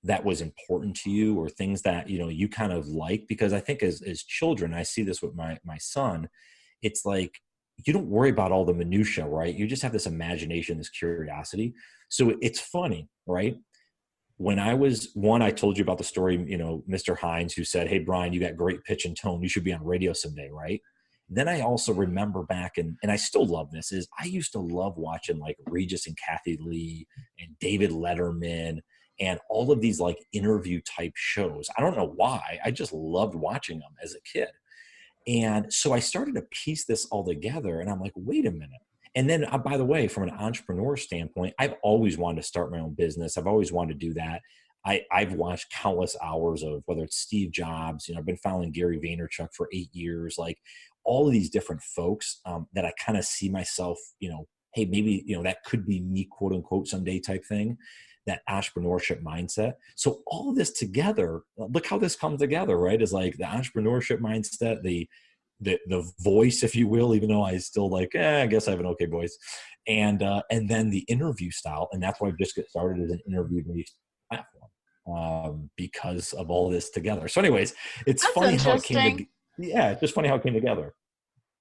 that was important to you, or things that, you know, you kind of like. Because I think as children, I see this with my son, it's like, you don't worry about all the minutia, right? You just have this imagination, this curiosity. So it's funny, right? When I was I told you about the story, you know, Mr. Hines, who said, hey, Brian, you got great pitch and tone. You should be on radio someday, right? Then I also remember back, and I still love this, is I used to love watching like Regis and Kathy Lee and David Letterman and all of these like interview type shows. I don't know why. I just loved watching them as a kid. And so I started to piece this all together, and I'm like, wait a minute. And then, by the way, from an entrepreneur standpoint, I've always wanted to start my own business. I've always wanted to do that. I've watched countless hours of whether it's Steve Jobs, I've been following Gary Vaynerchuk for 8 years, like all of these different folks that I kind of see myself, hey, maybe, that could be me, quote unquote, someday type thing, that entrepreneurship mindset. So all of this together, look how this comes together, right? Is like the entrepreneurship mindset, the voice, if you will, even though I still like, I guess I have an okay voice. And then the interview style. And that's why I just get started as an interview-based platform because of all this together. So anyways, it's That's funny how it came interesting. it's just funny how it came together.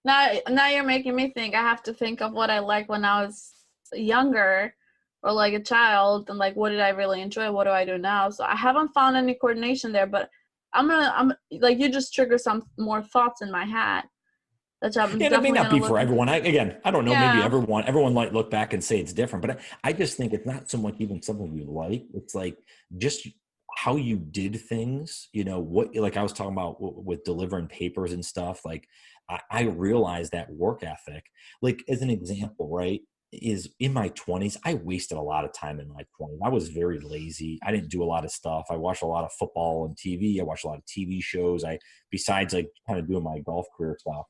Now you're making me think. I have to think of what I liked when I was younger or like a child, and like what did I really enjoy? What do I do now? So I haven't found any coordination there, but I'm like, you just trigger some more thoughts in my head that I'm Yeah, that may definitely not gonna be look for into. everyone. I don't know. Maybe Yeah. everyone might look back and say it's different, but I just think it's not so much even something you like. It's like just how you did things. What, like I was talking about with delivering papers and stuff. Like I realized that work ethic. Like as an example, right? Is in my 20s, I wasted a lot of time in my 20s. I was very lazy. I didn't do a lot of stuff. I watched a lot of football and TV. I watched a lot of TV shows. Besides like kind of doing my golf career stuff.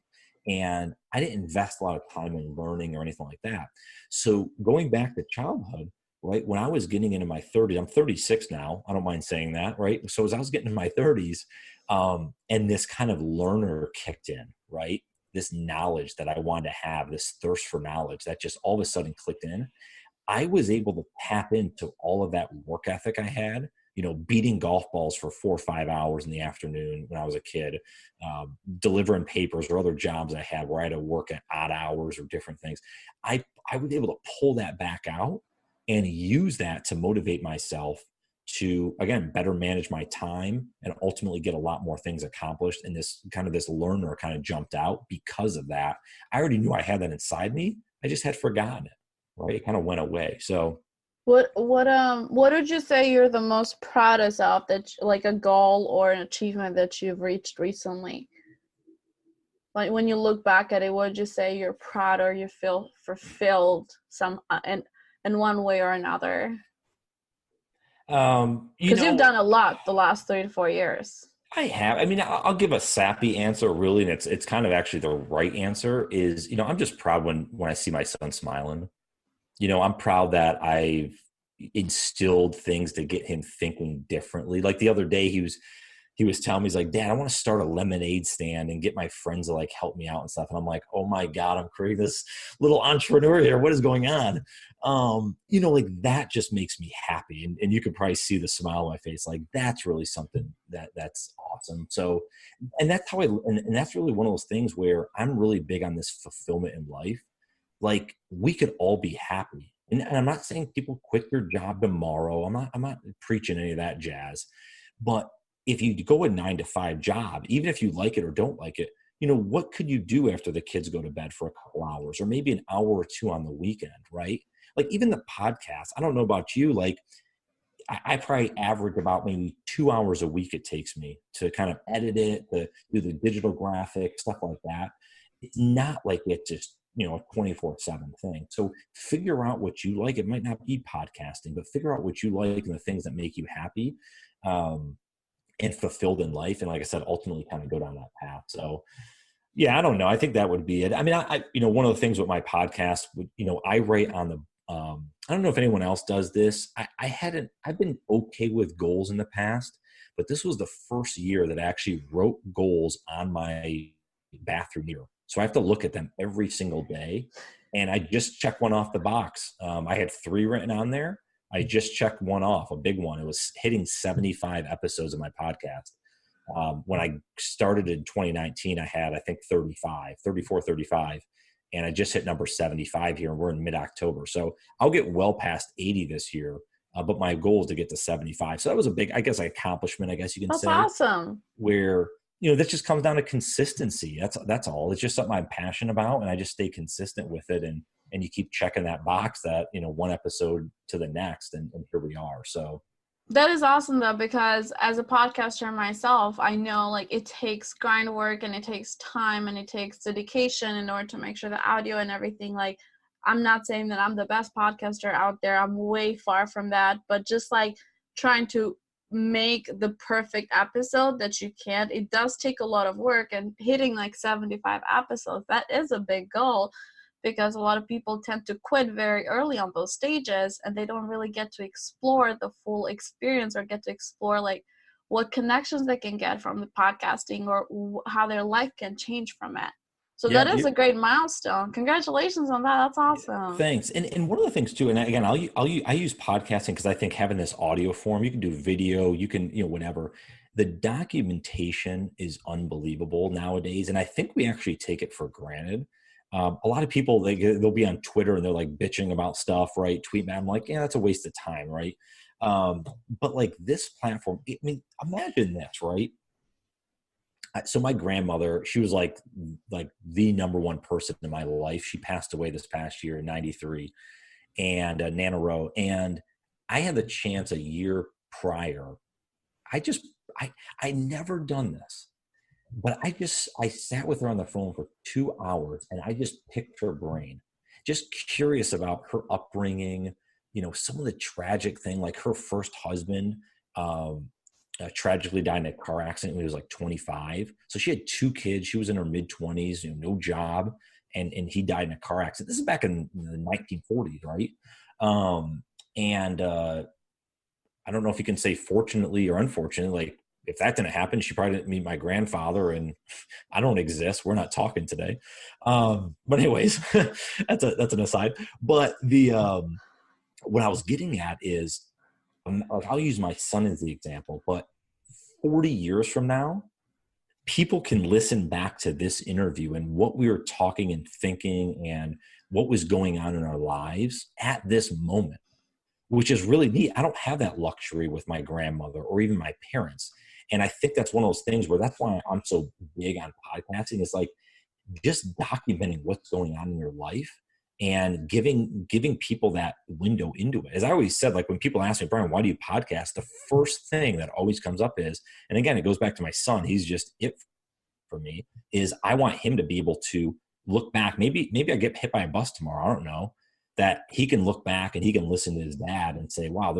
And I didn't invest a lot of time in learning or anything like that. So going back to childhood, right, when I was getting into my 30s, I'm 36 now. I don't mind saying that, right? So as I was getting in my 30s, and this kind of learner kicked in, right? This knowledge that I wanted to have, this thirst for knowledge that just all of a sudden clicked in. I was able to tap into all of that work ethic I had, beating golf balls for 4 or 5 hours in the afternoon when I was a kid, delivering papers or other jobs I had where I had to work at odd hours or different things. I was able to pull that back out and use that to motivate myself to, again, better manage my time and ultimately get a lot more things accomplished. And this learner kind of jumped out because of that. I already knew I had that inside me. I just had forgotten it. Right, it kind of went away. So What would you say you're the most proudest of, that like a goal or an achievement that you've reached recently? Like when you look back at it, what would you say you're proud or you feel fulfilled in one way or another? Because you've done a lot the last 3 to 4 years. I have. I mean, I'll give a sappy answer, really, and it's kind of actually the right answer. Is I'm just proud when I see my son smiling. I'm proud that I've instilled things to get him thinking differently. Like the other day, he was telling me, he's like, Dad, I want to start a lemonade stand and get my friends to like help me out and stuff. And I'm like, oh my God, I'm creating this little entrepreneur here. What is going on? Like that just makes me happy. And you could probably see the smile on my face. Like that's really something that's awesome. So, and that's how and that's really one of those things where I'm really big on this fulfillment in life. Like we could all be happy. And I'm not saying people quit their job tomorrow. I'm not preaching any of that jazz. But if you go a 9-to-5 job, even if you like it or don't like it, what could you do after the kids go to bed for a couple hours or maybe an hour or two on the weekend, right? Like even the podcast, I don't know about you, like I probably average about maybe 2 hours a week it takes me to kind of edit it, to do the digital graphics, stuff like that. It's not like it's just, a 24/7 thing. So figure out what you like. It might not be podcasting, but figure out what you like and the things that make you happy and fulfilled in life. And like I said, ultimately kind of go down that path. So yeah, I don't know. I think that would be it. I mean, I one of the things with my podcast, I write on the, I don't know if anyone else does this. I've been okay with goals in the past, but this was the first year that I actually wrote goals on my bathroom mirror. So I have to look at them every single day. And I just checked one off the box. I had 3 written on there. I just checked one off, a big one. It was hitting 75 episodes of my podcast. When I started in 2019, I had, I think 34, 35. And I just hit number 75 here and we're in mid-October. So I'll get well past 80 this year. But my goal is to get to 75. So that was a big, I guess, accomplishment, I guess you can say. That's awesome. Where, this just comes down to consistency. That's all. It's just something I'm passionate about and I just stay consistent with it. And you keep checking that box that, one episode to the next and here we are. So That is awesome though, because as a podcaster myself, I know like it takes grind work and it takes time and it takes dedication in order to make sure the audio and everything, like I'm not saying that I'm the best podcaster out there. I'm way far from that, but just like trying to make the perfect episode that you can, it does take a lot of work, and hitting like 75 episodes, that is a big goal, because a lot of people tend to quit very early on those stages and they don't really get to explore the full experience or get to explore like what connections they can get from the podcasting or how their life can change from it. So Yeah, that is a great milestone. Congratulations on that. That's awesome. thanks. And one of the things too, and again, I use podcasting because I think having this audio form, you can do video, you can, whatever. The documentation is unbelievable nowadays, and I think we actually take it for granted. A lot of people, they'll be on Twitter and they're like bitching about stuff, right? Tweet me, I'm like, yeah, that's a waste of time, right? But like this platform, I mean, imagine this, right? So my grandmother, she was like the number one person in my life. She passed away this past year in 93, and Nana Rowe. And I had the chance a year prior. I just, I never done this, but I sat with her on the phone for 2 hours and I just picked her brain, just curious about her upbringing, some of the tragic thing, like her first husband, tragically died in a car accident when he was like 25. So she had 2 kids. She was in her mid 20s, no job. And he died in a car accident. This is back in the 1940s, right? And I don't know if you can say fortunately or unfortunately, like if that didn't happen, she probably didn't meet my grandfather, and I don't exist. We're not talking today. But anyways, that's an aside. But what I was getting at is, I'll use my son as the example, but 40 years from now, people can listen back to this interview and what we were talking and thinking and what was going on in our lives at this moment, which is really neat. I don't have that luxury with my grandmother or even my parents. And I think that's one of those things where that's why I'm so big on podcasting, is like just documenting what's going on in your life and giving people that window into it. As I always said, like when people ask me, Brian, why do you podcast? The first thing that always comes up is, and again, it goes back to my son, he's just it for me, is I want him to be able to look back. Maybe I get hit by a bus tomorrow, I don't know, that he can look back and he can listen to his dad and say, wow,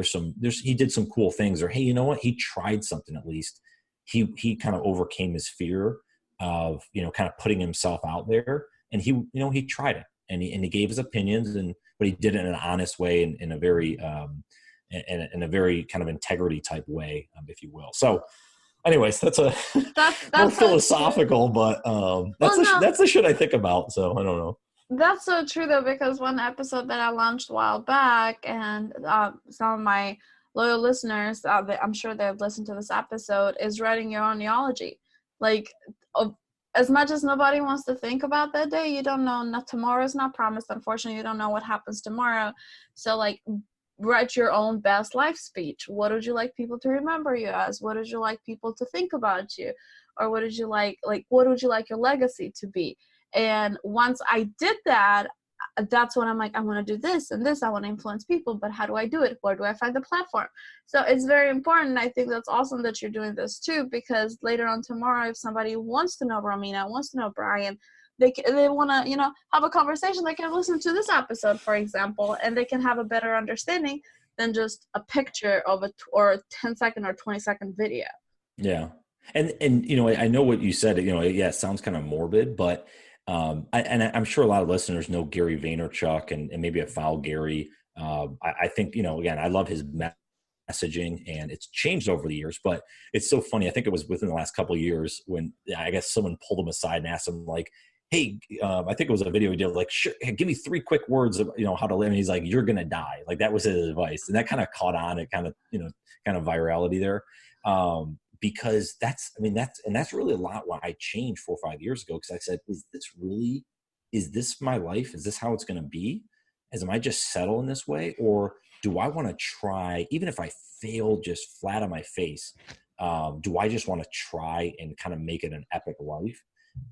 he did some cool things, or, hey, you know what? He tried something at least. He kind of overcame his fear of, kind of putting himself out there, and he tried it, and he gave his opinions, but he did it in an honest way, and in a very kind of integrity type way, if you will. So anyways, that's more philosophical, but that's the shit I think about. So I don't know. That's so true though, because one episode that I launched a while back, and some of my loyal listeners, I'm sure they've listened to this episode, is writing your own neology. Like, as much as nobody wants to think about that day, you don't know. Tomorrow's not promised. Unfortunately, you don't know what happens tomorrow. So, like, write your own best life speech. What would you like people to remember you as? What would you like people to think about you? Or what would you like what would you like your legacy to be? And once I did that, that's when I'm like, I want to do this and this. I want to influence people, but how do I do it? Where do I find the platform? So it's very important. I think that's awesome that you're doing this too, because later on tomorrow, if somebody wants to know Romina, wants to know Brian, they want to, have a conversation, they can listen to this episode, for example, and they can have a better understanding than just a picture of or a 10-second or 20-second video. Yeah. And I know what you said, it sounds kind of morbid, but I'm sure a lot of listeners know Gary Vaynerchuk and maybe a foul Gary. I think, again, I love his messaging, and it's changed over the years, but it's so funny. I think it was within the last couple of years when I guess someone pulled him aside and asked him like, hey, I think it was a video he did, like, sure, give me 3 quick words of, how to live. And he's like, you're going to die. Like, that was his advice. And that kind of caught on. It kind of, kind of virality there. Because that's really a lot why I changed 4 or 5 years ago. Cause I said, is this my life? Is this how it's going to be? Am I just settle in this way? Or do I want to try, even if I fail just flat on my face, do I just want to try and kind of make it an epic life?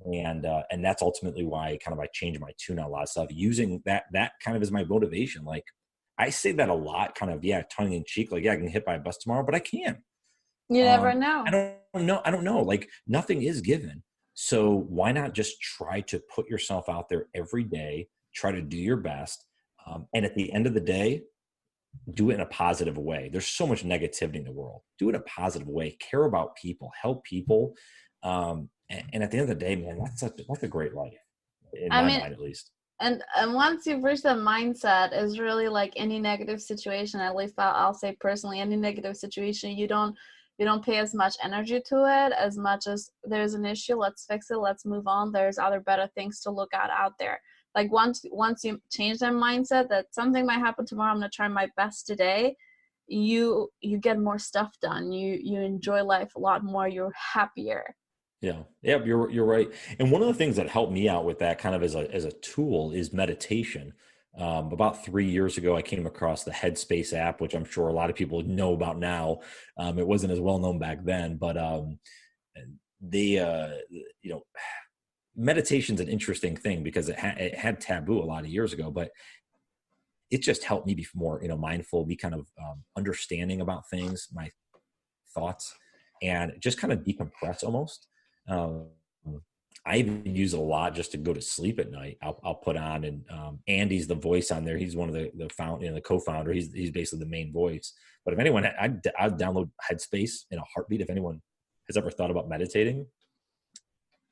And that's ultimately why I changed my tune on a lot of stuff, using that kind of as my motivation. Like, I say that a lot, kind of, tongue in cheek, like, I can get hit by a bus tomorrow, but I can't. You never I know. don't know. Like, nothing is given. So why not just try to put yourself out there every day, try to do your best. And at the end of the day, do it in a positive way. There's so much negativity in the world. Do it in a positive way. Care about people, help people. And at the end of the day, man, that's a great life in I my mean, mind, at least. and once you've reached that mindset, is really like any negative situation, at least I'll say personally, any negative situation, you don't pay as much energy to it as much as there's an issue, let's fix it, let's move on, there's other better things to look at out there. Like once you change that mindset that something might happen tomorrow, I'm going to try my best today, you get more stuff done, you enjoy life a lot more, you're happier. Yeah. Yep. You're right. And one of the things that helped me out with that kind of as a tool is meditation. About 3 years ago, I came across the Headspace app, which I'm sure a lot of people know about now. It wasn't as well known back then, but you know, meditation's an interesting thing because it had taboo a lot of years ago, but it just helped me be more, mindful, be kind of understanding about things, my thoughts, and just kind of decompress almost. Um, I even use it a lot just to go to sleep at night. I'll put on, and Andy's the voice on there. He's one of the co-founder. He's basically the main voice. But if anyone, I'd download Headspace in a heartbeat. If anyone has ever thought about meditating,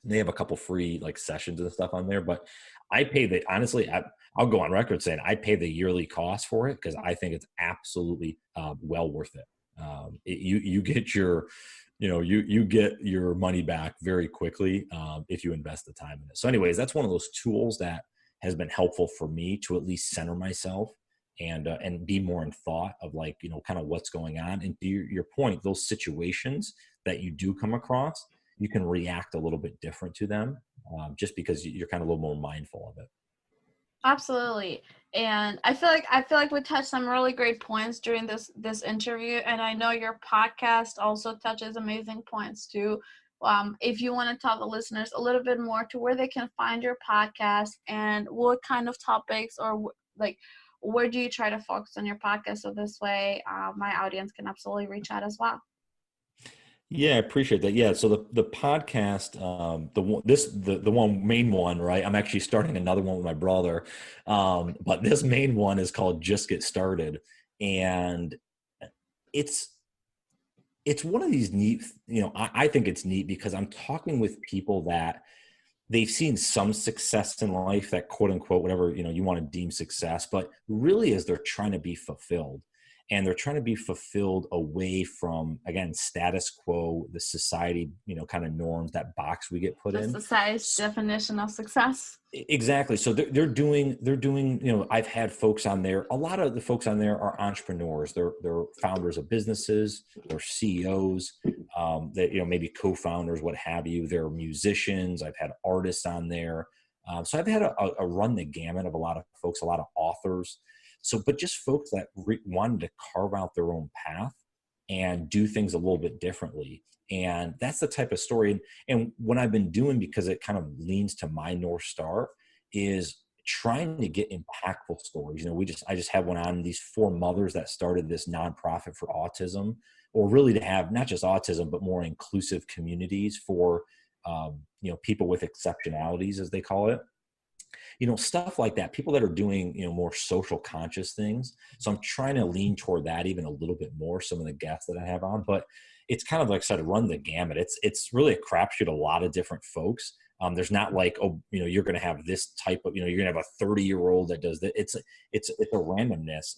they have a couple free like sessions and stuff on there. But I pay honestly, I'll go on record saying I pay the yearly cost for it because I think it's absolutely well worth it. You get your you get your money back very quickly if you invest the time in it. So anyways, that's one of those tools that has been helpful for me to at least center myself and be more in thought of like, kind of what's going on. And to your point, those situations that you do come across, you can react a little bit different to them just because you're kind of a little more mindful of it. Absolutely. And I feel like we touched some really great points during this interview, and I know your podcast also touches amazing points too. If you want to tell the listeners a little bit more to where they can find your podcast and what kind of topics or like where do you try to focus on your podcast, so this way my audience can absolutely reach out as well. Yeah, I appreciate that. Yeah, so the podcast, the one main one, right? I'm actually starting another one with my brother, but this main one is called Just Get Started, and it's one of these neat. I think it's neat because I'm talking with people that they've seen some success in life, that quote unquote whatever you want to deem success, but really is they're trying to be fulfilled. And they're trying to be fulfilled away from, again, status quo, the society, kind of norms, that box we get put in. The society's definition of success. Exactly. So they're doing, I've had folks on there. A lot of the folks on there are entrepreneurs. They're founders of businesses. They're CEOs, that, maybe co-founders, what have you. They're musicians. I've had artists on there. So I've had a run the gamut of a lot of folks, a lot of authors. So, but just folks that wanted to carve out their own path and do things a little bit differently. And that's the type of story. And what I've been doing, because it kind of leans to my North Star, is trying to get impactful stories. I just had one on these 4 mothers that started this nonprofit for autism, or really to have not just autism, but more inclusive communities for, people with exceptionalities, as they call it. Stuff like that, people that are doing, more social conscious things. So I'm trying to lean toward that even a little bit more, some of the guests that I have on, but it's kind of like I said, run the gamut. It's really a crapshoot, a lot of different folks. There's not like, you're going to have this type of, you're going to have a 30-year-old that does that. It's a randomness.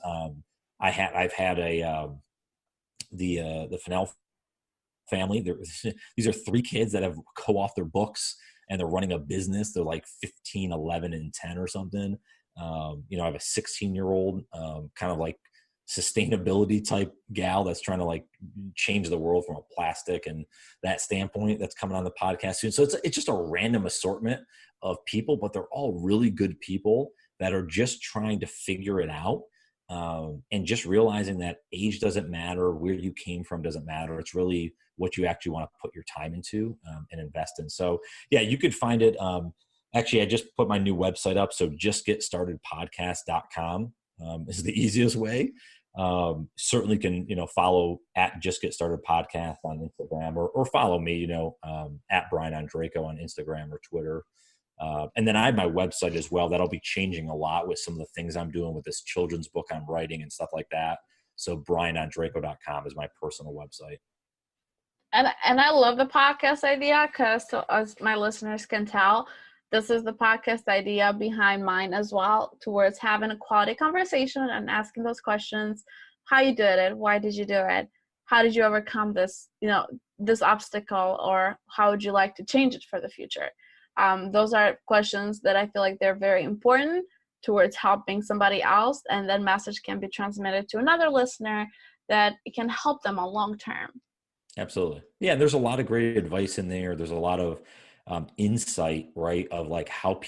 I've had the Fennell family. These are 3 kids that have co-authored books, and they're running a business. They're like 15, 11, and 10 or something. I have a 16-year-old kind of like sustainability type gal that's trying to like change the world from a plastic and that standpoint, that's coming on the podcast soon. So it's just a random assortment of people, but they're all really good people that are just trying to figure it out. And just realizing that age doesn't matter, where you came from doesn't matter. It's really what you actually want to put your time into and invest in. So yeah, you could find it. Actually, I just put my new website up. So justgetstartedpodcast.com. is the easiest way. Certainly can, follow at Just Get Started Podcast on Instagram, or follow me, at Brian Ondrako on Instagram or Twitter. And then I have my website as well. That'll be changing a lot with some of the things I'm doing with this children's book I'm writing and stuff like that. So brianondrako.com is my personal website. And I love the podcast idea because, so as my listeners can tell, this is the podcast idea behind mine as well, towards having a quality conversation and asking those questions. How you did it? Why did you do it? How did you overcome this, this obstacle, or how would you like to change it for the future? Those are questions that I feel like they're very important towards helping somebody else, and that message can be transmitted to another listener that it can help them on long term. Absolutely. Yeah. There's a lot of great advice in there. There's a lot of insight, right, of like how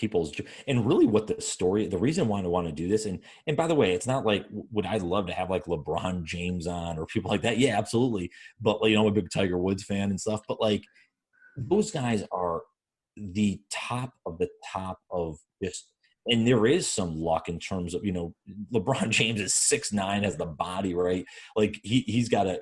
and really what the reason why I want to do this. And by the way, it's not like, would I love to have like LeBron James on or people like that? Yeah, absolutely. But I'm a big Tiger Woods fan and stuff, but like those guys are the top of just, and there is some luck in terms of, LeBron James is 6'9", has the body, right? Like he's got a,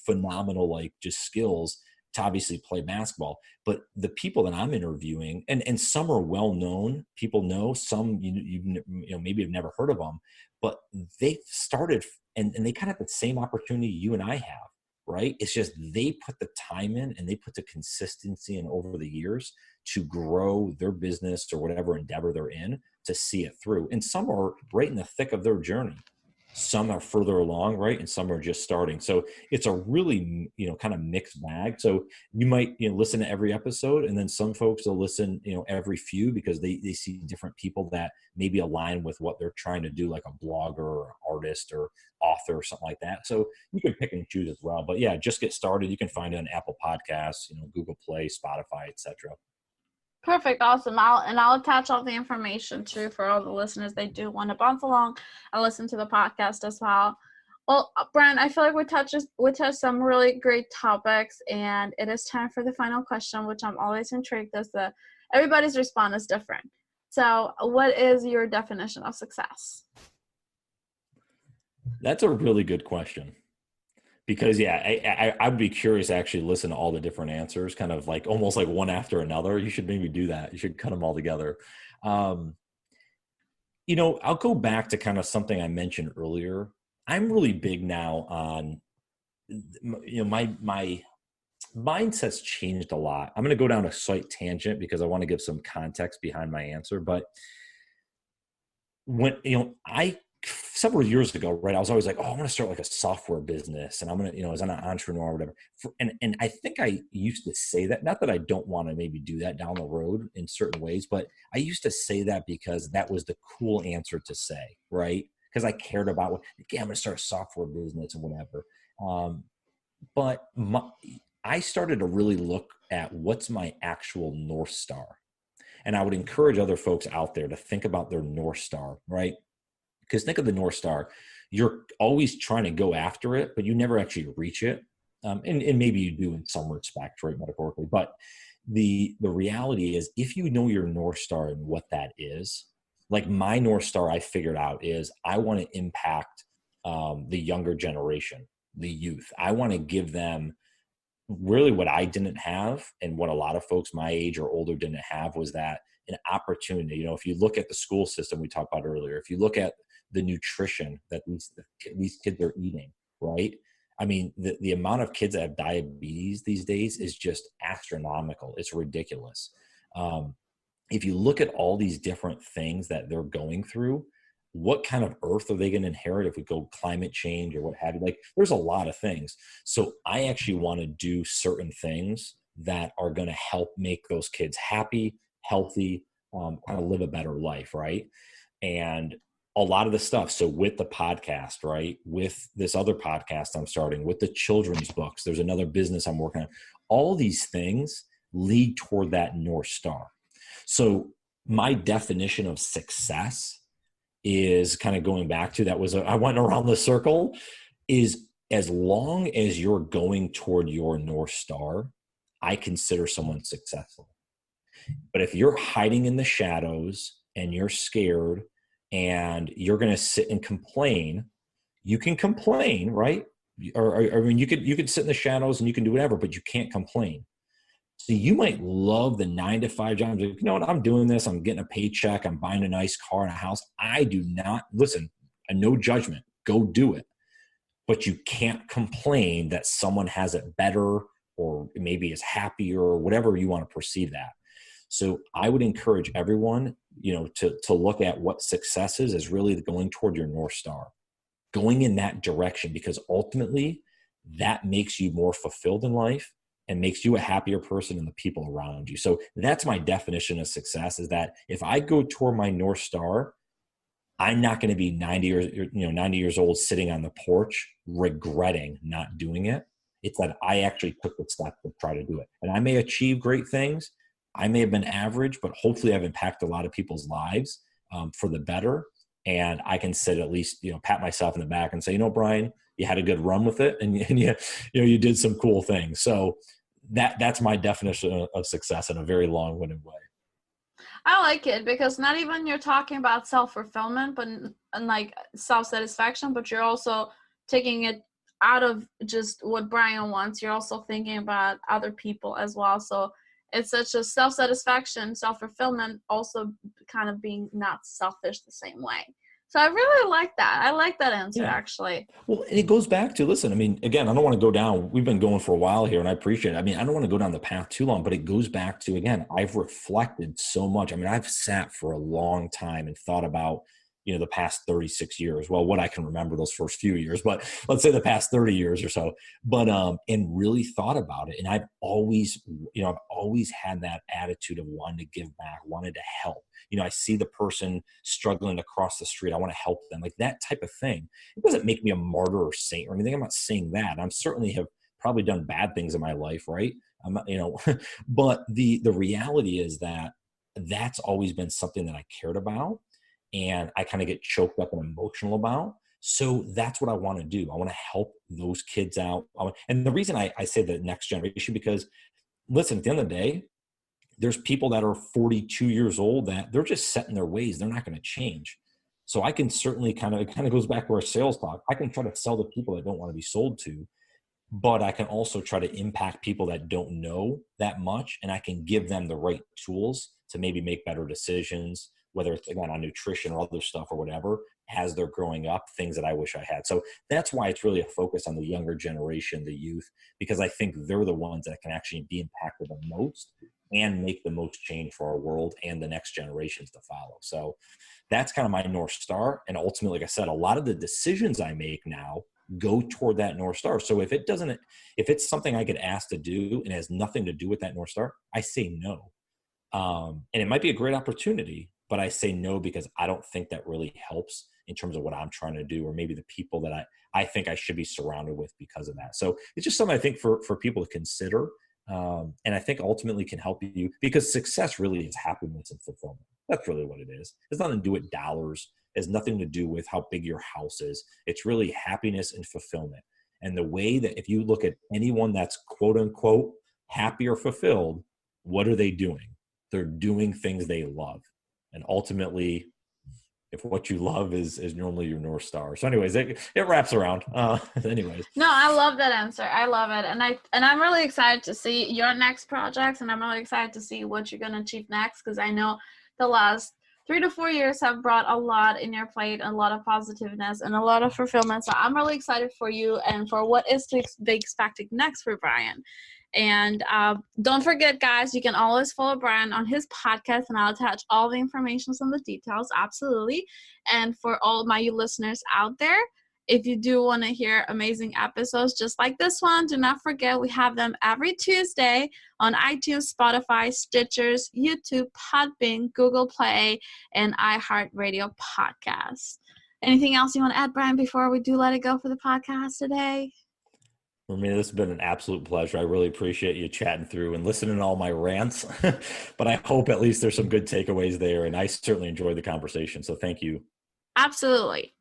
phenomenal, like just skills to obviously play basketball. But the people that I'm interviewing, and some are well-known, people know, some, maybe have never heard of them, but they started and they kind of have the same opportunity you and I have, right? It's just, they put the time in and they put the consistency in over the years to grow their business or whatever endeavor they're in, to see it through. And some are right in the thick of their journey. Some are further along, right? And some are just starting. So it's a really, kind of mixed bag. So you might, listen to every episode, and then some folks will listen, every few, because they see different people that maybe align with what they're trying to do, like a blogger or artist or author or something like that. So you can pick and choose as well. But yeah, Just Get Started. You can find it on Apple Podcasts, Google Play, Spotify, etc. Perfect. Awesome. I'll attach all the information too for all the listeners they do want to bounce along and listen to the podcast as well. Well, Brian, I feel like we touched some really great topics, and it is time for the final question, which I'm always intrigued as to everybody's response is different. So what is your definition of success? That's a really good question. Because yeah, I would be curious to actually listen to all the different answers, kind of like almost like one after another. You should maybe do that. You should cut them all together. I'll go back to kind of something I mentioned earlier. I'm really big now on, my mindset's changed a lot. I'm going to go down a slight tangent because I want to give some context behind my answer. But when, several years ago, right, I was always like, oh, I want to start like a software business, and I'm going to, as an entrepreneur or whatever. And I think I used to say that, not that I don't want to maybe do that down the road in certain ways, but I used to say that because that was the cool answer to say, right? Because I cared about I'm going to start a software business and whatever. But I started to really look at what's my actual North Star. And I would encourage other folks out there to think about their North Star, right? Because think of the North Star. You're always trying to go after it, but you never actually reach it. And maybe you do in some respect, right, metaphorically. But the reality is, if you know your North Star and what that is, like my North Star I figured out is I want to impact the younger generation, the youth. I want to give them really what I didn't have, and what a lot of folks my age or older didn't have, was that an opportunity. If you look at the school system we talked about earlier, if you look at the nutrition that these kids are eating, right? I mean, the amount of kids that have diabetes these days is just astronomical. It's ridiculous. If you look at all these different things that they're going through, what kind of earth are they going to inherit if we go climate change or what have you? Like, there's a lot of things. So I actually want to do certain things that are going to help make those kids happy, healthy, kind of live a better life, right? And a lot of the stuff. So with the podcast, right, with this other podcast I'm starting, with the children's books, there's another business I'm working on. All these things lead toward that North Star. So my definition of success is kind of going back to I went around the circle, is as long as you're going toward your North Star, I consider someone successful. But if you're hiding in the shadows and you're scared and you're going to sit and complain, you can complain, right? Or I mean, you could sit in the shadows and you can do whatever, but you can't complain. So you might love the 9 to 5 job. You know what? I'm doing this. I'm getting a paycheck. I'm buying a nice car and a house. I do not listen. No judgment. Go do it. But you can't complain that someone has it better or maybe is happier or whatever you want to perceive that. So I would encourage everyone, to look at what success is really going toward your North Star, going in that direction, because ultimately that makes you more fulfilled in life and makes you a happier person and the people around you. So that's my definition of success, is that if I go toward my North Star, I'm not going to be 90 years old sitting on the porch regretting not doing it. It's that I actually took the step to try to do it. And I may achieve great things. I may have been average, but hopefully I've impacted a lot of people's lives for the better. And I can sit at least, pat myself in the back and say, Brian, you had a good run with it, and you did some cool things. So that's my definition of success in a very long-winded way. I like it, because not even you're talking about self-fulfillment, but and like self-satisfaction, but you're also taking it out of just what Brian wants. You're also thinking about other people as well. So it's such a self-satisfaction, self-fulfillment, also kind of being not selfish the same way. So I really like that. I like that answer, actually. Well, and it goes back to, listen, I mean, again, I don't want to go down, we've been going for a while here and I appreciate it. I mean, I don't want to go down the path too long, but it goes back to, again, I've reflected so much. I mean, I've sat for a long time and thought about, the past 36 years. Well, what I can remember those first few years, but let's say the past 30 years or so, but, and really thought about it. And I've always had that attitude of wanting to give back, wanted to help. I see the person struggling to cross the street. I want to help them, like that type of thing. It doesn't make me a martyr or saint or anything. I'm not saying that. I'm certainly have probably done bad things in my life, right? I'm not, but the reality is that that's always been something that I cared about. And I kind of get choked up and emotional about. So that's what I want to do. I want to help those kids out. And the reason I say the next generation, because listen, at the end of the day, there's people that are 42 years old that they're just set in their ways. They're not going to change. So I can certainly it kind of goes back to our sales talk. I can try to sell to people that don't want to be sold to, but I can also try to impact people that don't know that much. And I can give them the right tools to maybe make better decisions, whether it's, again, on nutrition or other stuff or whatever, as they're growing up, things that I wish I had. So that's why it's really a focus on the younger generation, the youth, because I think they're the ones that can actually be impacted the most and make the most change for our world and the next generations to follow. So that's kind of my North Star. And ultimately, like I said, a lot of the decisions I make now go toward that North Star. So if it's something I get asked to do and has nothing to do with that North Star, I say no. And it might be a great opportunity, but I say no because I don't think that really helps in terms of what I'm trying to do, or maybe the people that I think I should be surrounded with because of that. So it's just something I think for people to consider. And I think ultimately can help you, because success really is happiness and fulfillment. That's really what it is. It's nothing to do with dollars. It has nothing to do with how big your house is. It's really happiness and fulfillment. And the way that if you look at anyone that's quote unquote happy or fulfilled, what are they doing? They're doing things they love. And ultimately, if what you love is normally your North Star. So anyways, it wraps around. Anyways. No, I love that answer. I love it. And I'm really excited to see your next projects, and I'm really excited to see what you're going to achieve next, because I know the last 3 to 4 years have brought a lot in your plate, a lot of positiveness and a lot of fulfillment. So I'm really excited for you and for what is to be expected next for Brian. And don't forget, guys, you can always follow Brian on his podcast, and I'll attach all the information and the details, absolutely. And for all my listeners out there, if you do want to hear amazing episodes just like this one, do not forget we have them every Tuesday on iTunes, Spotify, Stitchers, YouTube, Podbean, Google Play, and iHeartRadio podcasts. Anything else you want to add, Brian, before we do let it go for the podcast today? For me, this has been an absolute pleasure. I really appreciate you chatting through and listening to all my rants, but I hope at least there's some good takeaways there, and I certainly enjoyed the conversation. So thank you. Absolutely.